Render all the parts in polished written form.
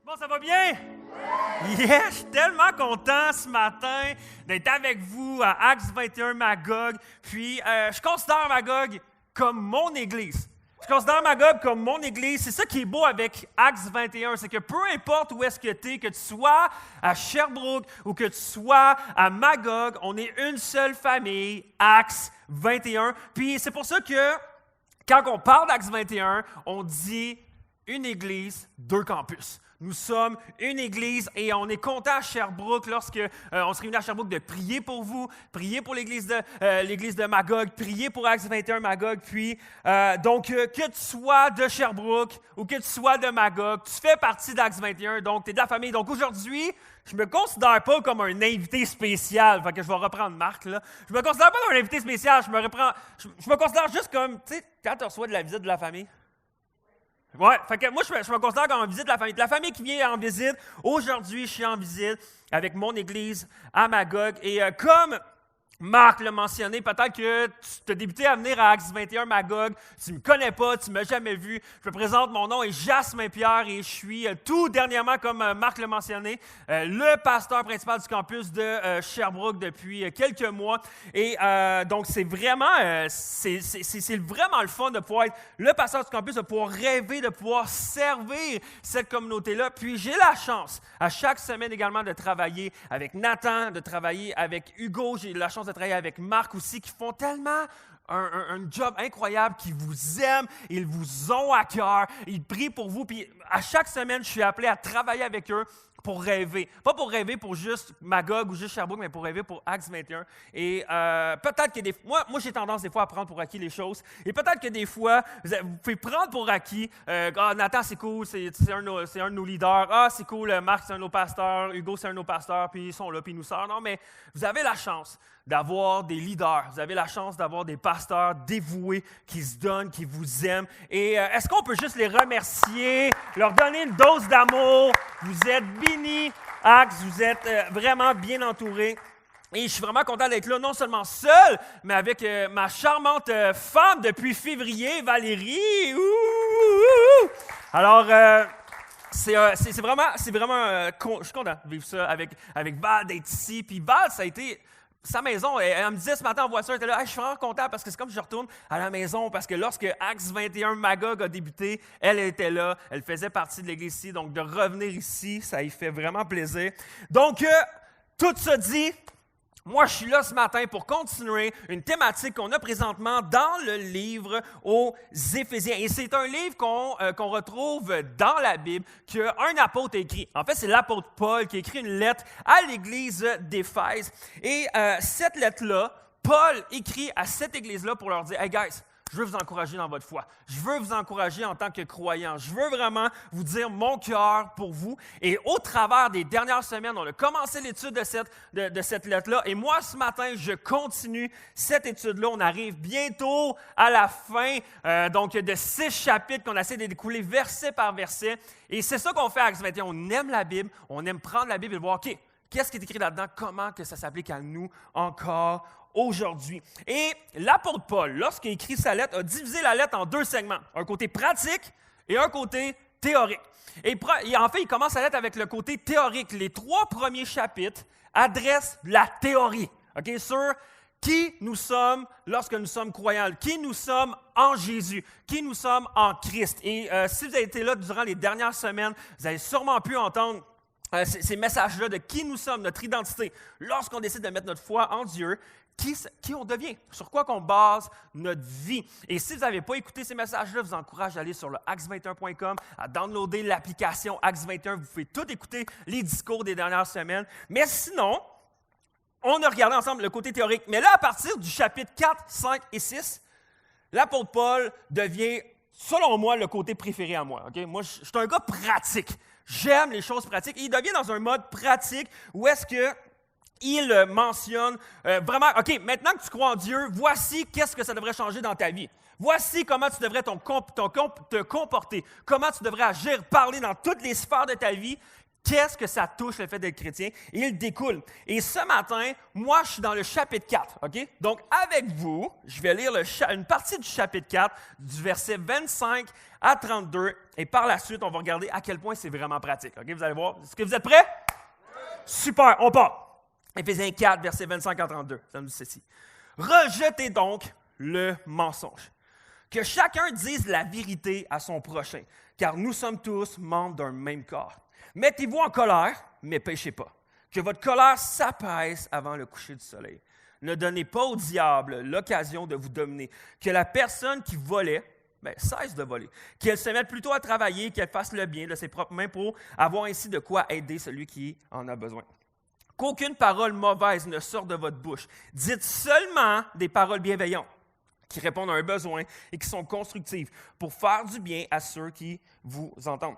Bon, ça va bien? Yeah, je suis tellement content ce matin d'être avec vous à Acts 21 Magog. Puis, je considère Magog comme mon église. Je considère Magog comme mon église. C'est ça qui est beau avec Acts 21, c'est que peu importe où est-ce que tu es, que tu sois à Sherbrooke ou que tu sois à Magog, on est une seule famille, Acts 21. Puis, c'est pour ça que quand on parle d'Acts 21, on dit une église, deux campus. Nous sommes une église et on est content à Sherbrooke lorsque on se réunit à Sherbrooke de prier pour vous, prier pour l'église de Magog, prier pour Acts 21 Magog. Puis, que tu sois de Sherbrooke ou que tu sois de Magog, tu fais partie d'Acts 21, donc tu es de la famille. Donc aujourd'hui, je me considère pas comme un invité spécial. Fait que je vais reprendre Marc, là. Je me considère pas comme un invité spécial. Je me considère juste comme, tu sais, quand tu reçois de la visite de la famille. Ouais, fait que moi, je me considère comme en visite de la famille. La famille qui vient en visite, aujourd'hui, je suis en visite avec mon église à Magog. Et comme Marc l'a mentionné, peut-être que tu as débuté à venir à Acts 21 Magog, tu ne me connais pas, tu ne m'as jamais vu. Je me présente, mon nom est Jasmin Pierre et je suis tout dernièrement, comme Marc l'a mentionné, le pasteur principal du campus de Sherbrooke depuis quelques mois. Et donc, c'est vraiment le fun de pouvoir être le pasteur du campus, de pouvoir rêver, de pouvoir servir cette communauté-là. Puis, j'ai la chance, à chaque semaine également, de travailler avec Nathan, de travailler avec Hugo. J'ai la chance de travailler avec Marc aussi, qui font tellement un job incroyable, qui vous aiment, ils vous ont à cœur, ils prient pour vous. Puis à chaque semaine, je suis appelé à travailler avec eux pour rêver. Pas pour rêver pour juste Magog ou juste Sherbrooke, mais pour rêver pour Acts 21. Et peut-être que moi, j'ai tendance des fois à prendre pour acquis les choses. Et peut-être que des fois, vous pouvez prendre pour acquis. Nathan, c'est cool, c'est un de nos leaders. Ah, c'est cool, Marc, c'est un de nos pasteurs. Hugo, c'est un de nos pasteurs. Puis ils sont là, puis ils nous sortent. Non, mais vous avez la chance d'avoir des leaders. Vous avez la chance d'avoir des pasteurs dévoués qui se donnent, qui vous aiment. Et est-ce qu'on peut juste les remercier, leur donner une dose d'amour? Vous êtes bénis, Acts, vous êtes vraiment bien entourés. Et je suis vraiment content d'être là, non seulement seul, mais avec ma charmante femme depuis février, Valérie. Alors, c'est vraiment, je suis content de vivre ça avec Val, d'être ici. Puis Val, ça a été sa maison. Elle me disait ce matin en voiture, elle était là, hey, je suis vraiment content parce que c'est comme si je retourne à la maison. Parce que lorsque Acts 21 Magog a débuté, elle était là, elle faisait partie de l'église ici. Donc, de revenir ici, ça lui fait vraiment plaisir. Donc, tout ça dit, moi, je suis là ce matin pour continuer une thématique qu'on a présentement dans le livre aux Éphésiens. Et c'est un livre qu'on retrouve dans la Bible, qu'un apôtre a écrit. En fait, c'est l'apôtre Paul qui a écrit une lettre à l'église d'Éphèse. Et cette lettre-là, Paul écrit à cette église-là pour leur dire « Hey guys, je veux vous encourager dans votre foi. Je veux vous encourager en tant que croyants. Je veux vraiment vous dire mon cœur pour vous. » Et au travers des dernières semaines, on a commencé l'étude de cette lettre-là. Et moi, ce matin, je continue cette étude-là. On arrive bientôt à la fin de 6 chapitres qu'on essaie de découler verset par verset. Et c'est ça qu'on fait à Acts 21. On aime la Bible. On aime prendre la Bible et voir, OK, qu'est-ce qui est écrit là-dedans? Comment que ça s'applique à nous encore aujourd'hui. Et l'apôtre Paul, lorsqu'il écrit sa lettre, a divisé la lettre en 2 segments. Un côté pratique et un côté théorique. Et en fait, il commence sa lettre avec le côté théorique. Les 3 premiers chapitres adressent la théorie, okay, sur qui nous sommes lorsque nous sommes croyants, qui nous sommes en Jésus, qui nous sommes en Christ. Et si vous avez été là durant les dernières semaines, vous avez sûrement pu entendre ces messages-là de qui nous sommes, notre identité, lorsqu'on décide de mettre notre foi en Dieu, qui on devient, sur quoi qu'on base notre vie. Et si vous n'avez pas écouté ces messages-là, je vous encourage à aller sur le acts21.com, à downloader l'application Acts 21. Vous pouvez tout écouter, les discours des dernières semaines. Mais sinon, on a regardé ensemble le côté théorique. Mais là, à partir du chapitre 4, 5 et 6, l'apôtre Paul devient, selon moi, le côté préféré à moi. Okay? Moi, je suis un gars pratique. J'aime les choses pratiques. Et il devient dans un mode pratique où est-ce que il mentionne vraiment, OK, maintenant que tu crois en Dieu, voici qu'est-ce que ça devrait changer dans ta vie. Voici comment tu devrais te comporter, comment tu devrais agir, parler dans toutes les sphères de ta vie. Qu'est-ce que ça touche, le fait d'être chrétien? Et il découle. Et ce matin, moi, je suis dans le chapitre 4, OK? Donc, avec vous, je vais lire une partie du chapitre 4, du verset 25 à 32, et par la suite, on va regarder à quel point c'est vraiment pratique, OK? Vous allez voir. Est-ce que vous êtes prêts? Super, on part. Éphésiens 4, verset 25 à 32, ça nous dit ceci. « Rejetez donc le mensonge. Que chacun dise la vérité à son prochain, car nous sommes tous membres d'un même corps. Mettez-vous en colère, mais péchez pas. Que votre colère s'apaise avant le coucher du soleil. Ne donnez pas au diable l'occasion de vous dominer. Que la personne qui volait, cesse de voler. Qu'elle se mette plutôt à travailler, qu'elle fasse le bien de ses propres mains pour avoir ainsi de quoi aider celui qui en a besoin. Qu'aucune parole mauvaise ne sorte de votre bouche. Dites seulement des paroles bienveillantes qui répondent à un besoin et qui sont constructives pour faire du bien à ceux qui vous entendent.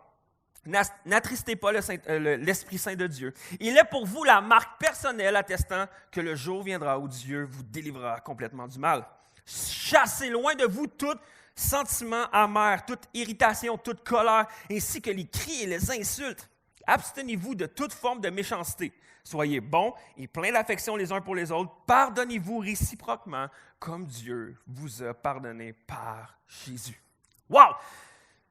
N'attristez pas l'Esprit Saint de Dieu. Il est pour vous la marque personnelle attestant que le jour viendra où Dieu vous délivrera complètement du mal. Chassez loin de vous tout sentiment amer, toute irritation, toute colère, ainsi que les cris et les insultes. Abstenez-vous de toute forme de méchanceté. Soyez bons et pleins d'affection les uns pour les autres. Pardonnez-vous réciproquement comme Dieu vous a pardonné par Jésus. Wow!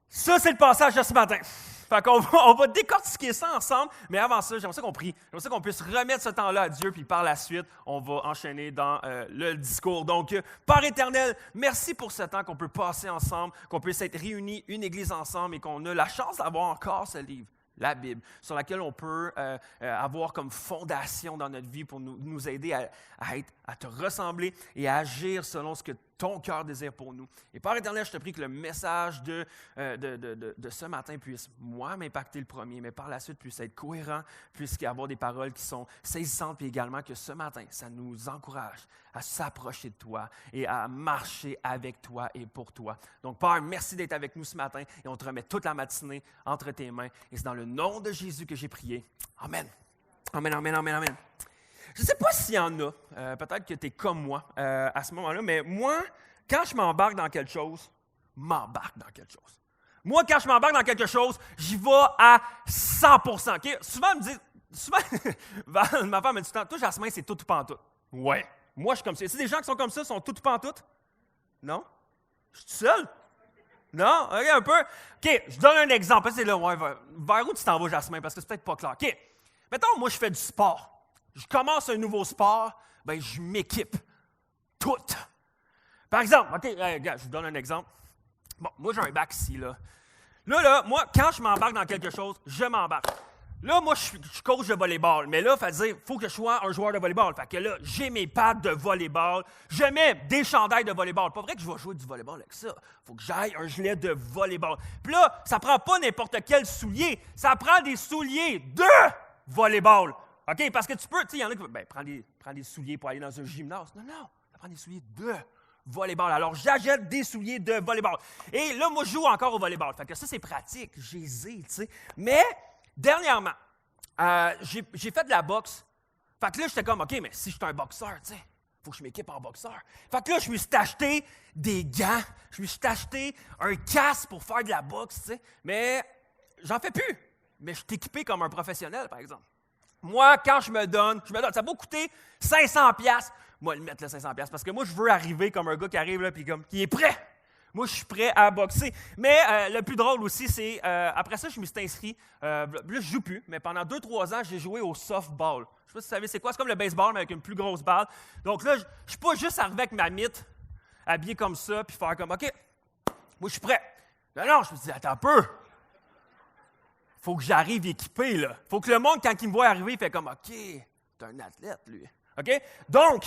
Ça, c'est le passage de ce matin. Fait qu'on on va décortiquer ça ensemble, mais avant ça, j'aimerais ça qu'on prie. J'aimerais ça qu'on puisse remettre ce temps-là à Dieu, puis par la suite, on va enchaîner dans le discours. Donc, Père éternel, merci pour ce temps qu'on peut passer ensemble, qu'on puisse être réunis, une église ensemble, et qu'on a la chance d'avoir encore ce livre, la Bible, sur laquelle on peut avoir comme fondation dans notre vie pour nous aider à te ressembler et à agir selon ce que ton cœur désire pour nous. Et Père éternel, je te prie que le message de ce matin puisse, moi, m'impacter le premier, mais par la suite puisse être cohérent, puisse y avoir des paroles qui sont saisissantes, puis également que ce matin, ça nous encourage à s'approcher de toi et à marcher avec toi et pour toi. Donc, Père, merci d'être avec nous ce matin et on te remet toute la matinée entre tes mains. Et c'est dans le nom de Jésus que j'ai prié. Amen. Amen, amen, amen, amen. Je ne sais pas s'il y en a, peut-être que tu es comme moi à ce moment-là, mais moi, quand je m'embarque dans quelque chose, Moi, quand je m'embarque dans quelque chose, j'y vais à 100%. Okay? Souvent, ma femme me dit, toi, Jasmin, c'est tout ou pantoute. Ouais. Moi, je suis comme ça. C'est des gens qui sont comme ça, sont tout ou pantoute? Non? Je suis tout seul? Non? OK, un peu. OK, je donne un exemple. C'est là, vers où tu t'en vas, Jasmin? Parce que c'est peut-être pas clair. OK. Mettons, moi, je fais du sport. Je commence un nouveau sport, je m'équipe. Tout. Par exemple, OK, regarde, je vous donne un exemple. Bon, moi, j'ai un bac ici, là. Là, moi, quand je m'embarque dans quelque chose, je m'embarque. Là, moi, je suis coach de volleyball. Mais là, il faut que je sois un joueur de volleyball. Fait que là, j'ai mes pads de volleyball. Je mets des chandails de volleyball. Pas vrai que je vais jouer du volleyball avec ça. Il faut que j'aille un gilet de volleyball. Puis là, ça prend pas n'importe quel soulier. Ça prend des souliers de volleyball. OK? Parce que tu peux, tu sais, il y en a qui prends des souliers pour aller dans un gymnase. Non, ça prend des souliers de volleyball. Alors, j'achète des souliers de volleyball. Et là, moi, je joue encore au volleyball. Fait que ça, c'est pratique. J'ai tu sais. Mais, dernièrement, j'ai fait de la boxe. Fait que là, j'étais comme, OK, mais si je suis un boxeur, tu sais, il faut que je m'équipe en boxeur. Fait que là, je me suis acheté des gants. Je me suis acheté un casque pour faire de la boxe, tu sais. Mais, j'en fais plus. Mais je suis équipé comme un professionnel, par exemple. Moi, quand je me donne, ça va coûter 500$. Moi, le mettre le 500$, parce que moi, je veux arriver comme un gars qui arrive là, puis comme, qui est prêt. Moi, je suis prêt à boxer. Mais le plus drôle aussi, c'est, après ça, je me suis inscrit, là, je ne joue plus, mais pendant 2-3 ans, j'ai joué au softball. Je ne sais pas si vous savez c'est quoi, c'est comme le baseball, mais avec une plus grosse balle. Donc là, je ne suis pas juste arrivé avec ma mythe, habillé comme ça, puis faire comme, OK, moi, je suis prêt. Non, je me dis, attends un peu. Faut que j'arrive équipé, là. Faut que le monde, quand il me voit arriver, il fait comme, OK, t'es un athlète, lui. OK? Donc,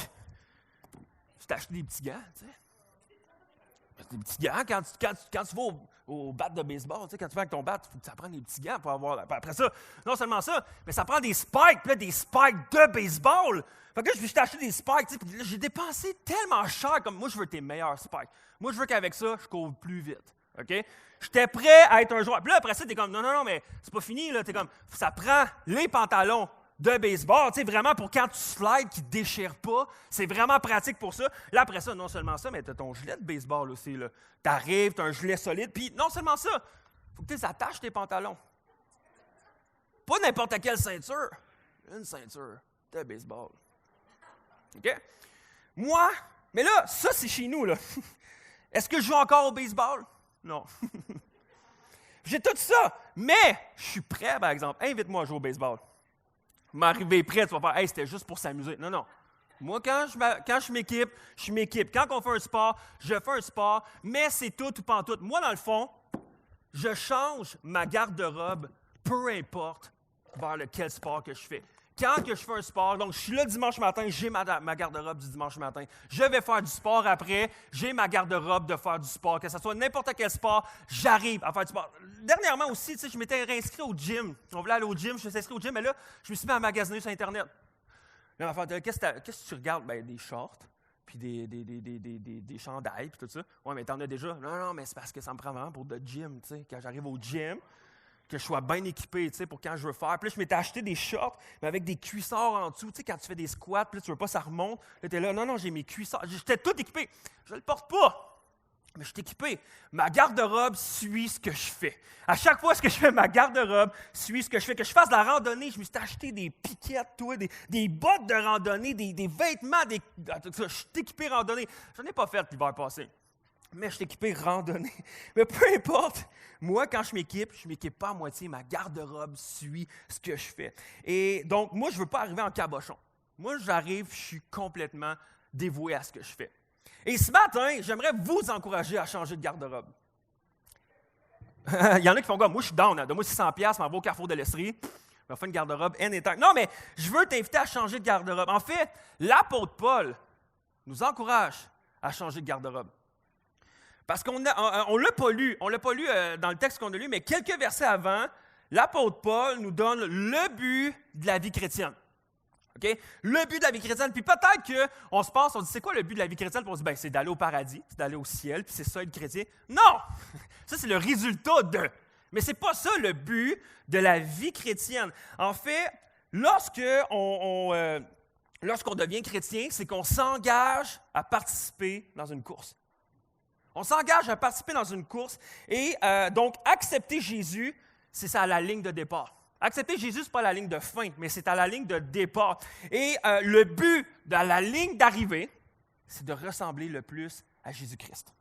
je t'ai acheté des petits gants, tu sais. Des petits gants, quand tu vas au bat de baseball, tu sais, quand tu vas avec ton bat, il faut que ça prenne des petits gants pour avoir... Après ça, non seulement ça, mais ça prend des spikes, puis là, des spikes de baseball. Fait que là, je t'ai acheté des spikes, tu sais, puis là, j'ai dépensé tellement cher, comme moi, je veux tes meilleurs spikes. Moi, je veux qu'avec ça, je cours plus vite. OK? J'étais prêt à être un joueur. Puis là, après ça, t'es comme, non, mais c'est pas fini, là. T'es comme, ça prend les pantalons de baseball, tu sais, vraiment pour quand tu slides, qui ne déchirent pas. C'est vraiment pratique pour ça. Là, après ça, non seulement ça, mais t'as ton gilet de baseball aussi, là. T'arrives, t'as un gilet solide, puis non seulement ça, faut que tu attaches tes pantalons. Pas n'importe quelle ceinture. Une ceinture de baseball. OK? Moi, mais là, ça, c'est chez nous, là. Est-ce que je joue encore au baseball? Non. J'ai tout ça, mais je suis prêt, par exemple. Invite-moi à jouer au baseball. M'arriver prêt, tu vas faire « Hey, c'était juste pour s'amuser. » Non, non. Moi, quand je m'équipe, je m'équipe. Quand on fait un sport, je fais un sport, mais c'est tout ou pas tout. Moi, dans le fond, je change ma garde-robe, peu importe vers lequel sport que je fais. Quand que je fais un sport, donc je suis là dimanche matin, j'ai ma garde-robe du dimanche matin. Je vais faire du sport après, j'ai ma garde-robe de faire du sport. Que ce soit n'importe quel sport, j'arrive à faire du sport. Dernièrement aussi, tu sais, je m'étais réinscrit au gym. On voulait aller au gym, je me suis inscrit au gym, mais là, je me suis mis à magasiner sur Internet. Là, on va faire, qu'est-ce que tu regardes? Ben, des shorts, puis des chandails, puis tout ça. Oui, mais t'en as déjà. Non, mais c'est parce que ça me prend vraiment pour le gym, tu sais. Quand j'arrive au gym, que je sois bien équipé, tu sais, pour quand je veux faire. Puis là, je m'étais acheté des shorts, mais avec des cuissards en dessous. Tu sais, quand tu fais des squats, puis là, tu veux pas, ça remonte. Là, t'es là, non, j'ai mes cuissards. J'étais tout équipé. Je le porte pas. Mais je suis équipé. Ma garde-robe suit ce que je fais. À chaque fois que je fais ma garde-robe, suit ce que je fais. Que je fasse de la randonnée, je me suis acheté des piquettes, des bottes de randonnée, des vêtements. Je suis équipé randonnée. Je n'en ai pas fait l'hiver passé. Mais je suis équipé randonnée. Mais peu importe, moi, quand je m'équipe pas à moitié. Ma garde-robe suit ce que je fais. Et donc, moi, je ne veux pas arriver en cabochon. Moi, j'arrive, je suis complètement dévoué à ce que je fais. Et ce matin, j'aimerais vous encourager à changer de garde-robe. Il y en a qui font comme, moi je suis down, donne-moi 600$, m'en va au Carrefour de l'Estrie, je vais faire une garde-robe anytime. Non, mais je veux t'inviter à changer de garde-robe. En fait, l'apôtre Paul nous encourage à changer de garde-robe. Parce qu'on l'a pas lu dans le texte qu'on a lu, mais quelques versets avant, l'apôtre Paul nous donne le but de la vie chrétienne. Okay? Le but de la vie chrétienne, puis peut-être qu'on se pense, on dit, c'est quoi le but de la vie chrétienne? Puis on se dit, ben, c'est d'aller au paradis, c'est d'aller au ciel, puis c'est ça être chrétien. Non! Ça, c'est le résultat de. Mais c'est pas ça le but de la vie chrétienne. En fait, lorsqu'on devient chrétien, c'est qu'on s'engage à participer dans une course. On s'engage à participer dans une course, et donc, accepter Jésus, c'est ça la ligne de départ. Accepter Jésus, ce n'est pas la ligne de fin, mais c'est à la ligne de départ. Et le but de la ligne d'arrivée, c'est de ressembler le plus à Jésus-Christ.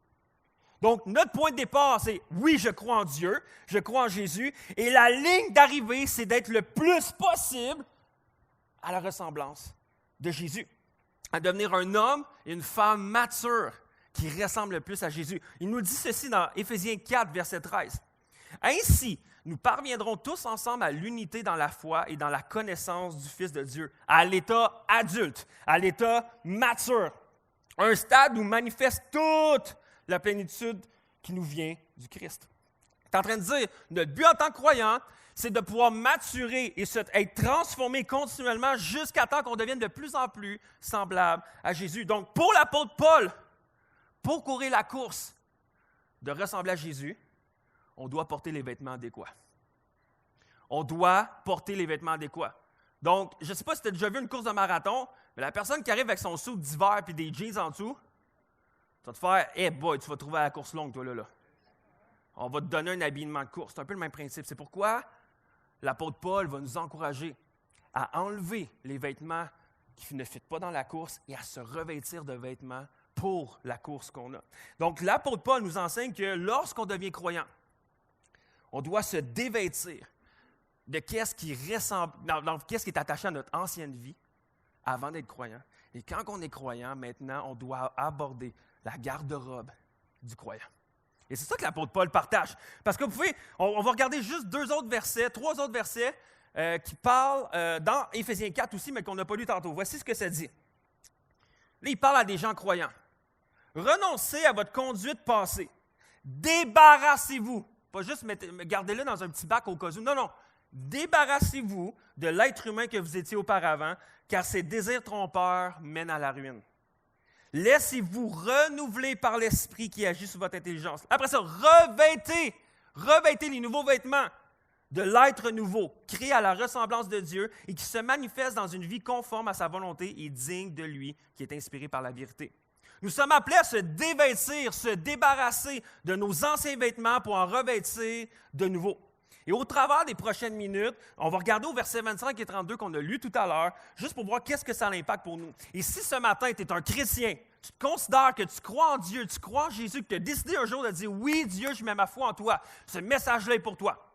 Donc, notre point de départ, c'est oui, je crois en Dieu, je crois en Jésus, et la ligne d'arrivée, c'est d'être le plus possible à la ressemblance de Jésus, à devenir un homme et une femme mature qui ressemblent le plus à Jésus. Il nous dit ceci dans Éphésiens 4, verset 13. Ainsi, nous parviendrons tous ensemble à l'unité dans la foi et dans la connaissance du Fils de Dieu, à l'état adulte, à l'état mature, un stade où manifeste toute la plénitude qui nous vient du Christ. Tu es en train de dire, notre but en tant que croyant, c'est de pouvoir maturer et être transformé continuellement jusqu'à temps qu'on devienne de plus en plus semblable à Jésus. Donc, pour l'apôtre Paul, pour courir la course de ressembler à Jésus, on doit porter les vêtements adéquats. On doit porter les vêtements adéquats. Donc, je ne sais pas si tu as déjà vu une course de marathon, mais la personne qui arrive avec son soude d'hiver et des jeans en dessous, tu vas te faire « Hey boy, tu vas trouver la course longue, toi, là. » On va te donner un habillement de course. C'est un peu le même principe. C'est pourquoi l'apôtre Paul va nous encourager à enlever les vêtements qui ne fitent pas dans la course et à se revêtir de vêtements pour la course qu'on a. Donc, l'apôtre Paul nous enseigne que lorsqu'on devient croyant, on doit se dévêtir de qu'est-ce qui est attaché à notre ancienne vie avant d'être croyant. Et quand on est croyant, maintenant, on doit aborder la garde-robe du croyant. Et c'est ça que l'apôtre Paul partage. Parce que vous pouvez, on va regarder juste trois autres versets qui parlent dans Éphésiens 4 aussi, mais qu'on n'a pas lu tantôt. Voici ce que ça dit. Là, il parle à des gens croyants. Renoncez à votre conduite passée. Débarrassez-vous. Pas juste gardez-le dans un petit bac au cas où. Non. Débarrassez-vous de l'être humain que vous étiez auparavant, car ses désirs trompeurs mènent à la ruine. Laissez-vous renouveler par l'Esprit qui agit sur votre intelligence. Après ça, revêtez les nouveaux vêtements de l'être nouveau, créé à la ressemblance de Dieu et qui se manifeste dans une vie conforme à sa volonté et digne de lui, qui est inspiré par la vérité. Nous sommes appelés à se dévêtir, se débarrasser de nos anciens vêtements pour en revêtir de nouveaux. Et au travers des prochaines minutes, on va regarder au verset 25 et 32 qu'on a lu tout à l'heure, juste pour voir qu'est-ce que ça a l'impact pour nous. Et si ce matin, tu es un chrétien, tu te considères que tu crois en Dieu, tu crois en Jésus, que tu as décidé un jour de dire « Oui, Dieu, je mets ma foi en toi », ce message-là est pour toi.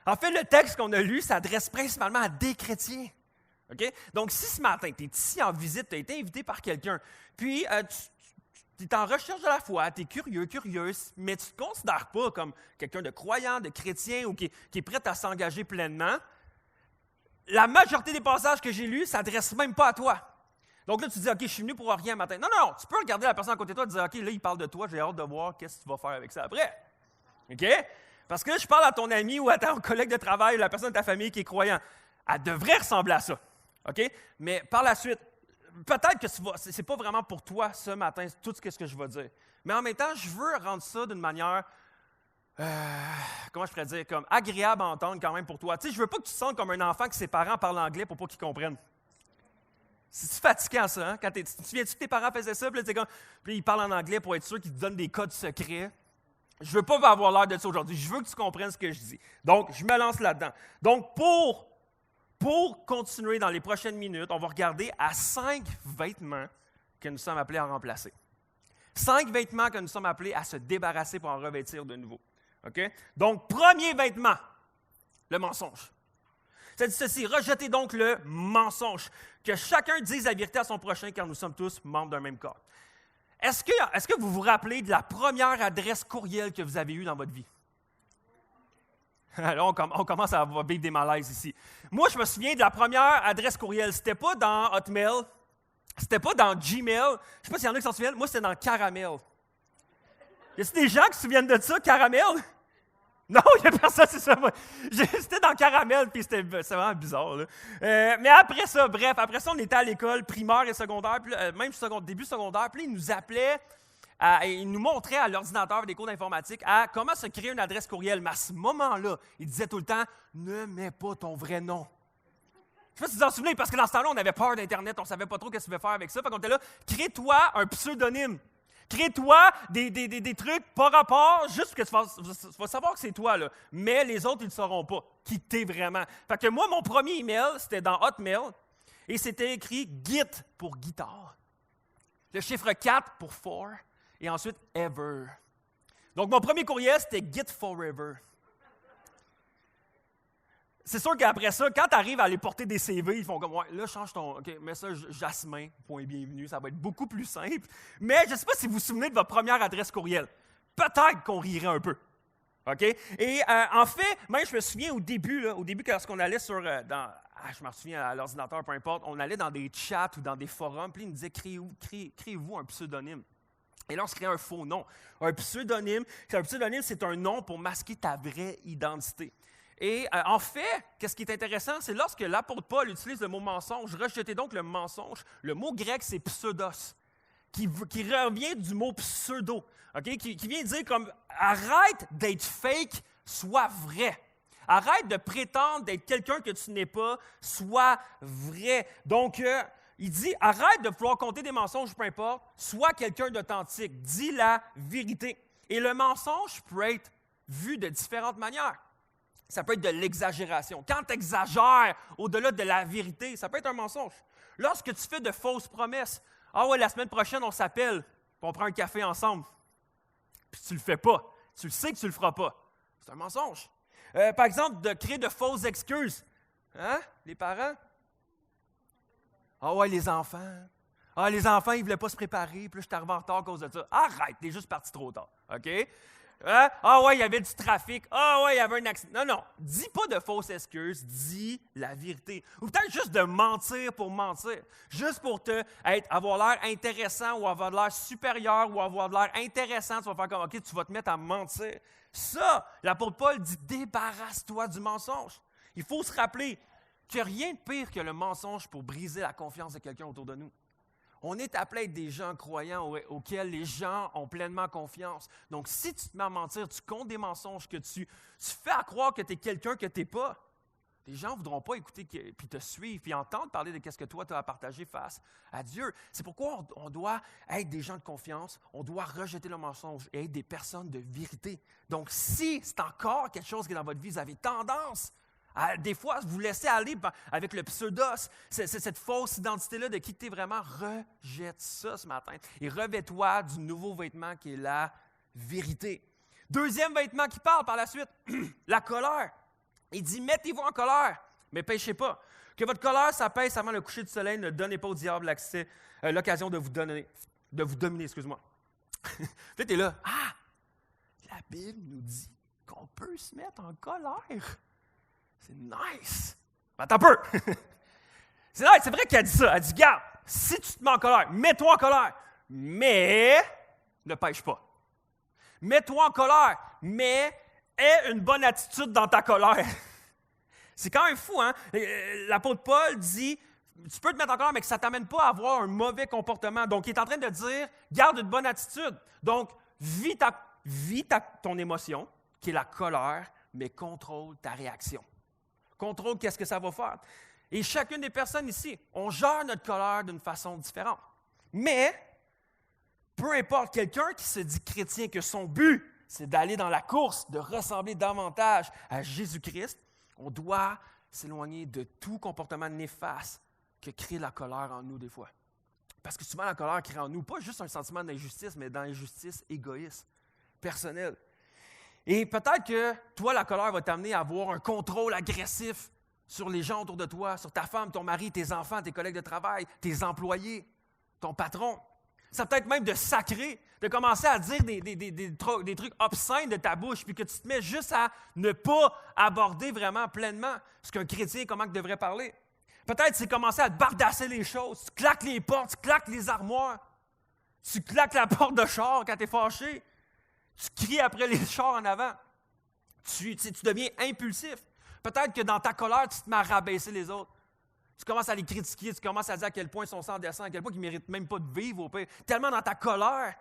En fait, le texte qu'on a lu s'adresse principalement à des chrétiens. Okay? Donc, si ce matin, tu es ici en visite, tu as été invité par quelqu'un, puis tu es en recherche de la foi, tu es curieux, curieuse, mais tu ne te considères pas comme quelqu'un de croyant, de chrétien ou qui est prêt à s'engager pleinement, la majorité des passages que j'ai lus ne s'adressent même pas à toi. Donc là, tu te dis, OK, je suis venu pour rien matin. Non, non, tu peux regarder la personne à côté de toi et te dire, OK, là, il parle de toi, j'ai hâte de voir qu'est-ce que tu vas faire avec ça après. OK? Parce que là, je parle à ton ami ou à ton collègue de travail, la personne de ta famille qui est croyant. Elle devrait ressembler à ça. OK? Mais par la suite, peut-être que ce n'est pas vraiment pour toi ce matin, tout ce que je vais dire. Mais en même temps, je veux rendre ça d'une manière, comment je pourrais dire, comme agréable à entendre quand même pour toi. Tu sais, je veux pas que tu te sentes comme un enfant que ses parents parlent anglais pour pas qu'ils comprennent. C'est-tu fatigant, ça? Hein? Quand tu te souviens-tu que tes parents faisaient ça, puis ils parlent en anglais pour être sûr qu'ils te donnent des codes secrets? Je veux pas avoir l'air de ça aujourd'hui. Je veux que tu comprennes ce que je dis. Donc, je me lance là-dedans. Donc, pour continuer dans les prochaines minutes, on va regarder à 5 vêtements que nous sommes appelés à remplacer. 5 vêtements que nous sommes appelés à se débarrasser pour en revêtir de nouveau. Okay? Donc, premier vêtement, le mensonge. Ça dit ceci, rejetez donc le mensonge. Que chacun dise la vérité à son prochain, car nous sommes tous membres d'un même corps. Est-ce que vous vous rappelez de la première adresse courriel que vous avez eue dans votre vie? Là, on commence à avoir des malaises ici. Moi, je me souviens de la première adresse courriel. C'était pas dans Hotmail, c'était pas dans Gmail. Je ne sais pas s'il y en a qui s'en souviennent. Moi, c'était dans Caramel. Y a-t-il des gens qui se souviennent de ça, Caramel? Non, il n'y a personne, c'est ça. C'était dans Caramel, puis c'est vraiment bizarre. Là. Mais après ça, on était à l'école primaire et secondaire, puis, même début secondaire, puis ils nous appelaient, ils nous montraient à l'ordinateur des cours d'informatique à comment se créer une adresse courriel. Mais à ce moment-là, ils disaient tout le temps, ne mets pas ton vrai nom. Je ne sais pas si vous en souvenez, parce que dans ce temps-là, on avait peur d'Internet, on ne savait pas trop ce qu'on devait faire avec ça. Fait qu'on était là, crée-toi un pseudonyme. Crée-toi des trucs par rapport, juste que tu vas savoir que c'est toi, là. Mais les autres, ils ne sauront pas qui t'es vraiment. Fait que moi, mon premier email, c'était dans Hotmail, et c'était écrit « Git » pour guitare, le chiffre 4 pour « for », et ensuite « ever ». Donc, mon premier courriel, c'était « Git forever ». C'est sûr qu'après ça, quand tu arrives à aller porter des CV, ils font comme « Ouais, là, change ton... OK, mets ça Jasmin, point bienvenue, ça va être beaucoup plus simple. » Mais je ne sais pas si vous vous souvenez de votre première adresse courriel. Peut-être qu'on rirait un peu. OK? Et en fait, même je me souviens au début, lorsqu'on allait je me souviens à l'ordinateur, peu importe, on allait dans des chats ou dans des forums, puis ils nous disaient « Créez-vous un pseudonyme. » Et là, on se crée un faux nom. Un pseudonyme, c'est un nom pour masquer ta vraie identité. Et en fait, qu'est-ce qui est intéressant, c'est lorsque l'apôtre Paul utilise le mot mensonge, rejetez donc le mensonge, le mot grec, c'est pseudos, qui revient du mot pseudo, okay? Qui vient dire comme « arrête d'être fake, sois vrai ». Arrête de prétendre d'être quelqu'un que tu n'es pas, sois vrai. Donc, il dit « arrête de vouloir compter des mensonges, peu importe, sois quelqu'un d'authentique, dis la vérité ». Et le mensonge peut être vu de différentes manières. Ça peut être de l'exagération. Quand tu exagères au-delà de la vérité, ça peut être un mensonge. Lorsque tu fais de fausses promesses, « Ah ouais, la semaine prochaine, on s'appelle, puis on prend un café ensemble. » Puis tu le fais pas. Tu le sais que tu le feras pas. C'est un mensonge. Par exemple, de créer de fausses excuses. Hein, les parents? « Ah ouais, les enfants. Ah, les enfants, ils ne voulaient pas se préparer, puis là, je suis arrivé en retard à cause de ça. » Arrête, tu es juste parti trop tard. OK? Hein? Ah ouais, il y avait du trafic. Ah ouais, il y avait un accident. Non, dis pas de fausses excuses, dis la vérité. Ou peut-être juste de mentir pour mentir. Juste pour avoir l'air intéressant ou avoir l'air supérieur ou avoir l'air intéressant. Tu vas faire comme, OK, tu vas te mettre à mentir. Ça, l'apôtre Paul dit, débarrasse-toi du mensonge. Il faut se rappeler qu'il n'y a rien de pire que le mensonge pour briser la confiance de quelqu'un autour de nous. On est appelé à être des gens croyants auxquels les gens ont pleinement confiance. Donc, si tu te mets à mentir, tu comptes des mensonges, que tu fais à croire que tu es quelqu'un que tu n'es pas, Les gens ne voudront pas écouter puis te suivre, puis entendre parler de ce que toi tu as à partager face à Dieu. C'est pourquoi on doit être des gens de confiance, on doit rejeter le mensonge et être des personnes de vérité. Donc, si c'est encore quelque chose qui est dans votre vie, vous avez tendance à, des fois, vous laisser aller avec le pseudos, c'est cette fausse identité-là de qui tu es vraiment, rejette ça ce matin et revêt-toi du nouveau vêtement qui est la vérité. Deuxième vêtement qui parle par la suite, la colère. Il dit, mettez-vous en colère, mais péchez pas. Que votre colère s'apaise avant le coucher du soleil, ne donnez pas au diable l'occasion de vous dominer, excuse-moi. Là, tu es là, la Bible nous dit qu'on peut se mettre en colère. C'est nice. Attends un peu. C'est nice, c'est vrai qu'elle dit ça. Elle dit, garde, si tu te mets en colère, mets-toi en colère, mais ne pêche pas. Mets-toi en colère, mais aie une bonne attitude dans ta colère. C'est quand même fou, hein? L'apôtre Paul dit, tu peux te mettre en colère, mais que ça ne t'amène pas à avoir un mauvais comportement. Donc, il est en train de dire, garde une bonne attitude. Donc, vis ton émotion, qui est la colère, mais contrôle ta réaction. Contrôle qu'est-ce que ça va faire. Et chacune des personnes ici, on gère notre colère d'une façon différente. Mais, peu importe, quelqu'un qui se dit chrétien, que son but, c'est d'aller dans la course, de ressembler davantage à Jésus-Christ, on doit s'éloigner de tout comportement néfaste que crée la colère en nous des fois. Parce que souvent, la colère crée en nous pas juste un sentiment d'injustice, mais d'injustice égoïste, personnelle. Et peut-être que toi, la colère va t'amener à avoir un contrôle agressif sur les gens autour de toi, sur ta femme, ton mari, tes enfants, tes collègues de travail, tes employés, ton patron. Ça peut être même de sacrer, de commencer à dire des trucs obscènes de ta bouche, puis que tu te mets juste à ne pas aborder vraiment pleinement ce qu'un chrétien, comment il devrait parler. Peut-être c'est commencer à te bardasser les choses. Tu claques les portes, tu claques les armoires, tu claques la porte de char quand tu es fâché. Tu cries après les chars en avant. Tu deviens impulsif. Peut-être que dans ta colère, tu te mets à rabaisser les autres. Tu commences à les critiquer, tu commences à dire à quel point ils sont sans dessin, à quel point ils ne méritent même pas de vivre au pire. Tellement dans ta colère,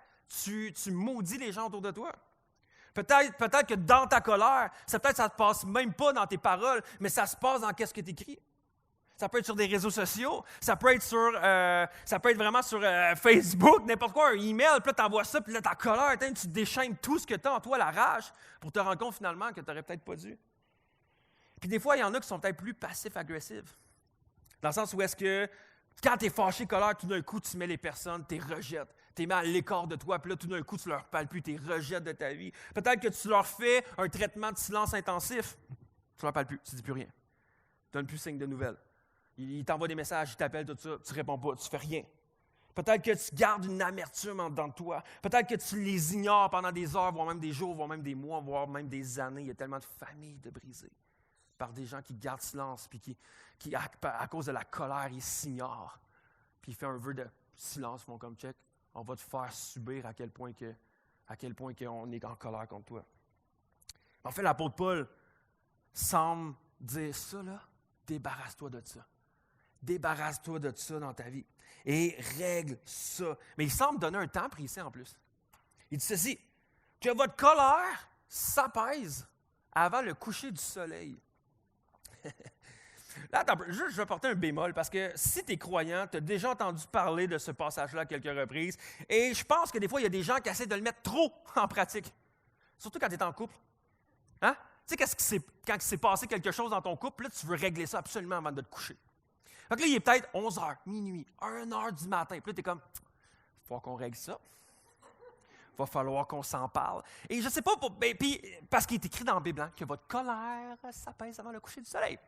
tu maudis les gens autour de toi. Peut-être que dans ta colère, ça ne se passe même pas dans tes paroles, mais ça se passe dans qu'est-ce que tu écris. Ça peut être sur des réseaux sociaux, ça peut être vraiment sur Facebook, n'importe quoi, un email, puis là, tu envoies ça, puis là, ta colère, tu déchaînes tout ce que tu as en toi, la rage, pour te rendre compte finalement que tu n'aurais peut-être pas dû. Puis des fois, il y en a qui sont peut-être plus passifs-agressifs. Dans le sens où est-ce que, quand tu es fâché, colère, tout d'un coup, tu mets les personnes, tu les rejettes. Tu les mets à l'écart de toi, puis là, tout d'un coup, tu leur parles plus, tu les rejettes de ta vie. Peut-être que tu leur fais un traitement de silence intensif. Tu leur parles plus, tu ne dis plus rien. Tu ne donnes plus signe de nouvelles. Ils t'envoient des messages, ils t'appellent, tout ça, tu ne réponds pas, tu ne fais rien. Peut-être que tu gardes une amertume en dedans de toi. Peut-être que tu les ignores pendant des heures, voire même des jours, voire même des mois, voire même des années. Il y a tellement de familles de brisées par des gens qui gardent silence, puis qui à cause de la colère, ils s'ignorent. Puis ils font un vœu de silence, font comme check. On va te faire subir à quel point qu'on est en colère contre toi. En fait, l'apôtre Paul semble dire ça, là, débarrasse-toi de ça. Débarrasse-toi de ça dans ta vie et règle ça. Mais il semble donner un temps précis en plus. Il dit ceci, que votre colère s'apaise avant le coucher du soleil. Là, je vais porter un bémol parce que si tu es croyant, tu as déjà entendu parler de ce passage-là à quelques reprises et je pense que des fois, il y a des gens qui essaient de le mettre trop en pratique. Surtout quand tu es en couple. Hein? Tu sais, quand il s'est passé quelque chose dans ton couple, là, tu veux régler ça absolument avant de te coucher. Fait que là, il est peut-être 11h, minuit, 1h du matin. Puis là, tu es comme, il va falloir qu'on règle ça. Il va falloir qu'on s'en parle. Et je ne sais pas, puis, parce qu'il est écrit dans la Bible, hein, que votre colère s'apaise avant le coucher du soleil.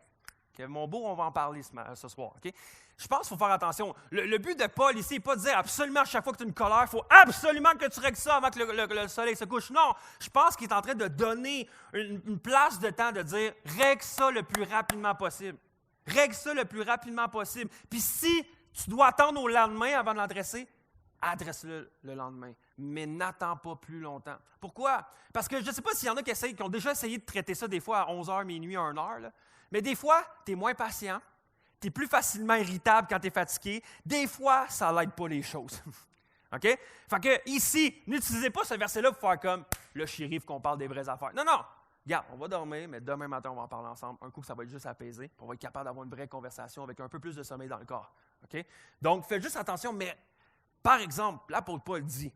Okay, mon beau, on va en parler ce soir. Okay? Je pense qu'il faut faire attention. Le but de Paul ici n'est pas de dire absolument à chaque fois que tu as une colère, il faut absolument que tu règles ça avant que le soleil se couche. Non, je pense qu'il est en train de donner une place de temps de dire règle ça le plus rapidement possible. Règle ça le plus rapidement possible. Puis si tu dois attendre au lendemain avant de l'adresser, adresse-le le lendemain. Mais n'attends pas plus longtemps. Pourquoi? Parce que je ne sais pas s'il y en a qui ont déjà essayé de traiter ça des fois à 11h, minuit, 1h. Là. Mais des fois, tu es moins patient. Tu es plus facilement irritable quand tu es fatigué. Des fois, ça n'aide pas les choses. OK? Fait que ici, n'utilisez pas ce verset-là pour faire comme le shérif qu'on parle des vraies affaires. Non, non. regarde, on va dormir, mais demain matin, on va en parler ensemble. Un coup, ça va être juste apaisé, puis on va être capable d'avoir une vraie conversation avec un peu plus de sommeil dans le corps. OK? Donc, faites juste attention, mais par exemple, l'apôtre Paul dit,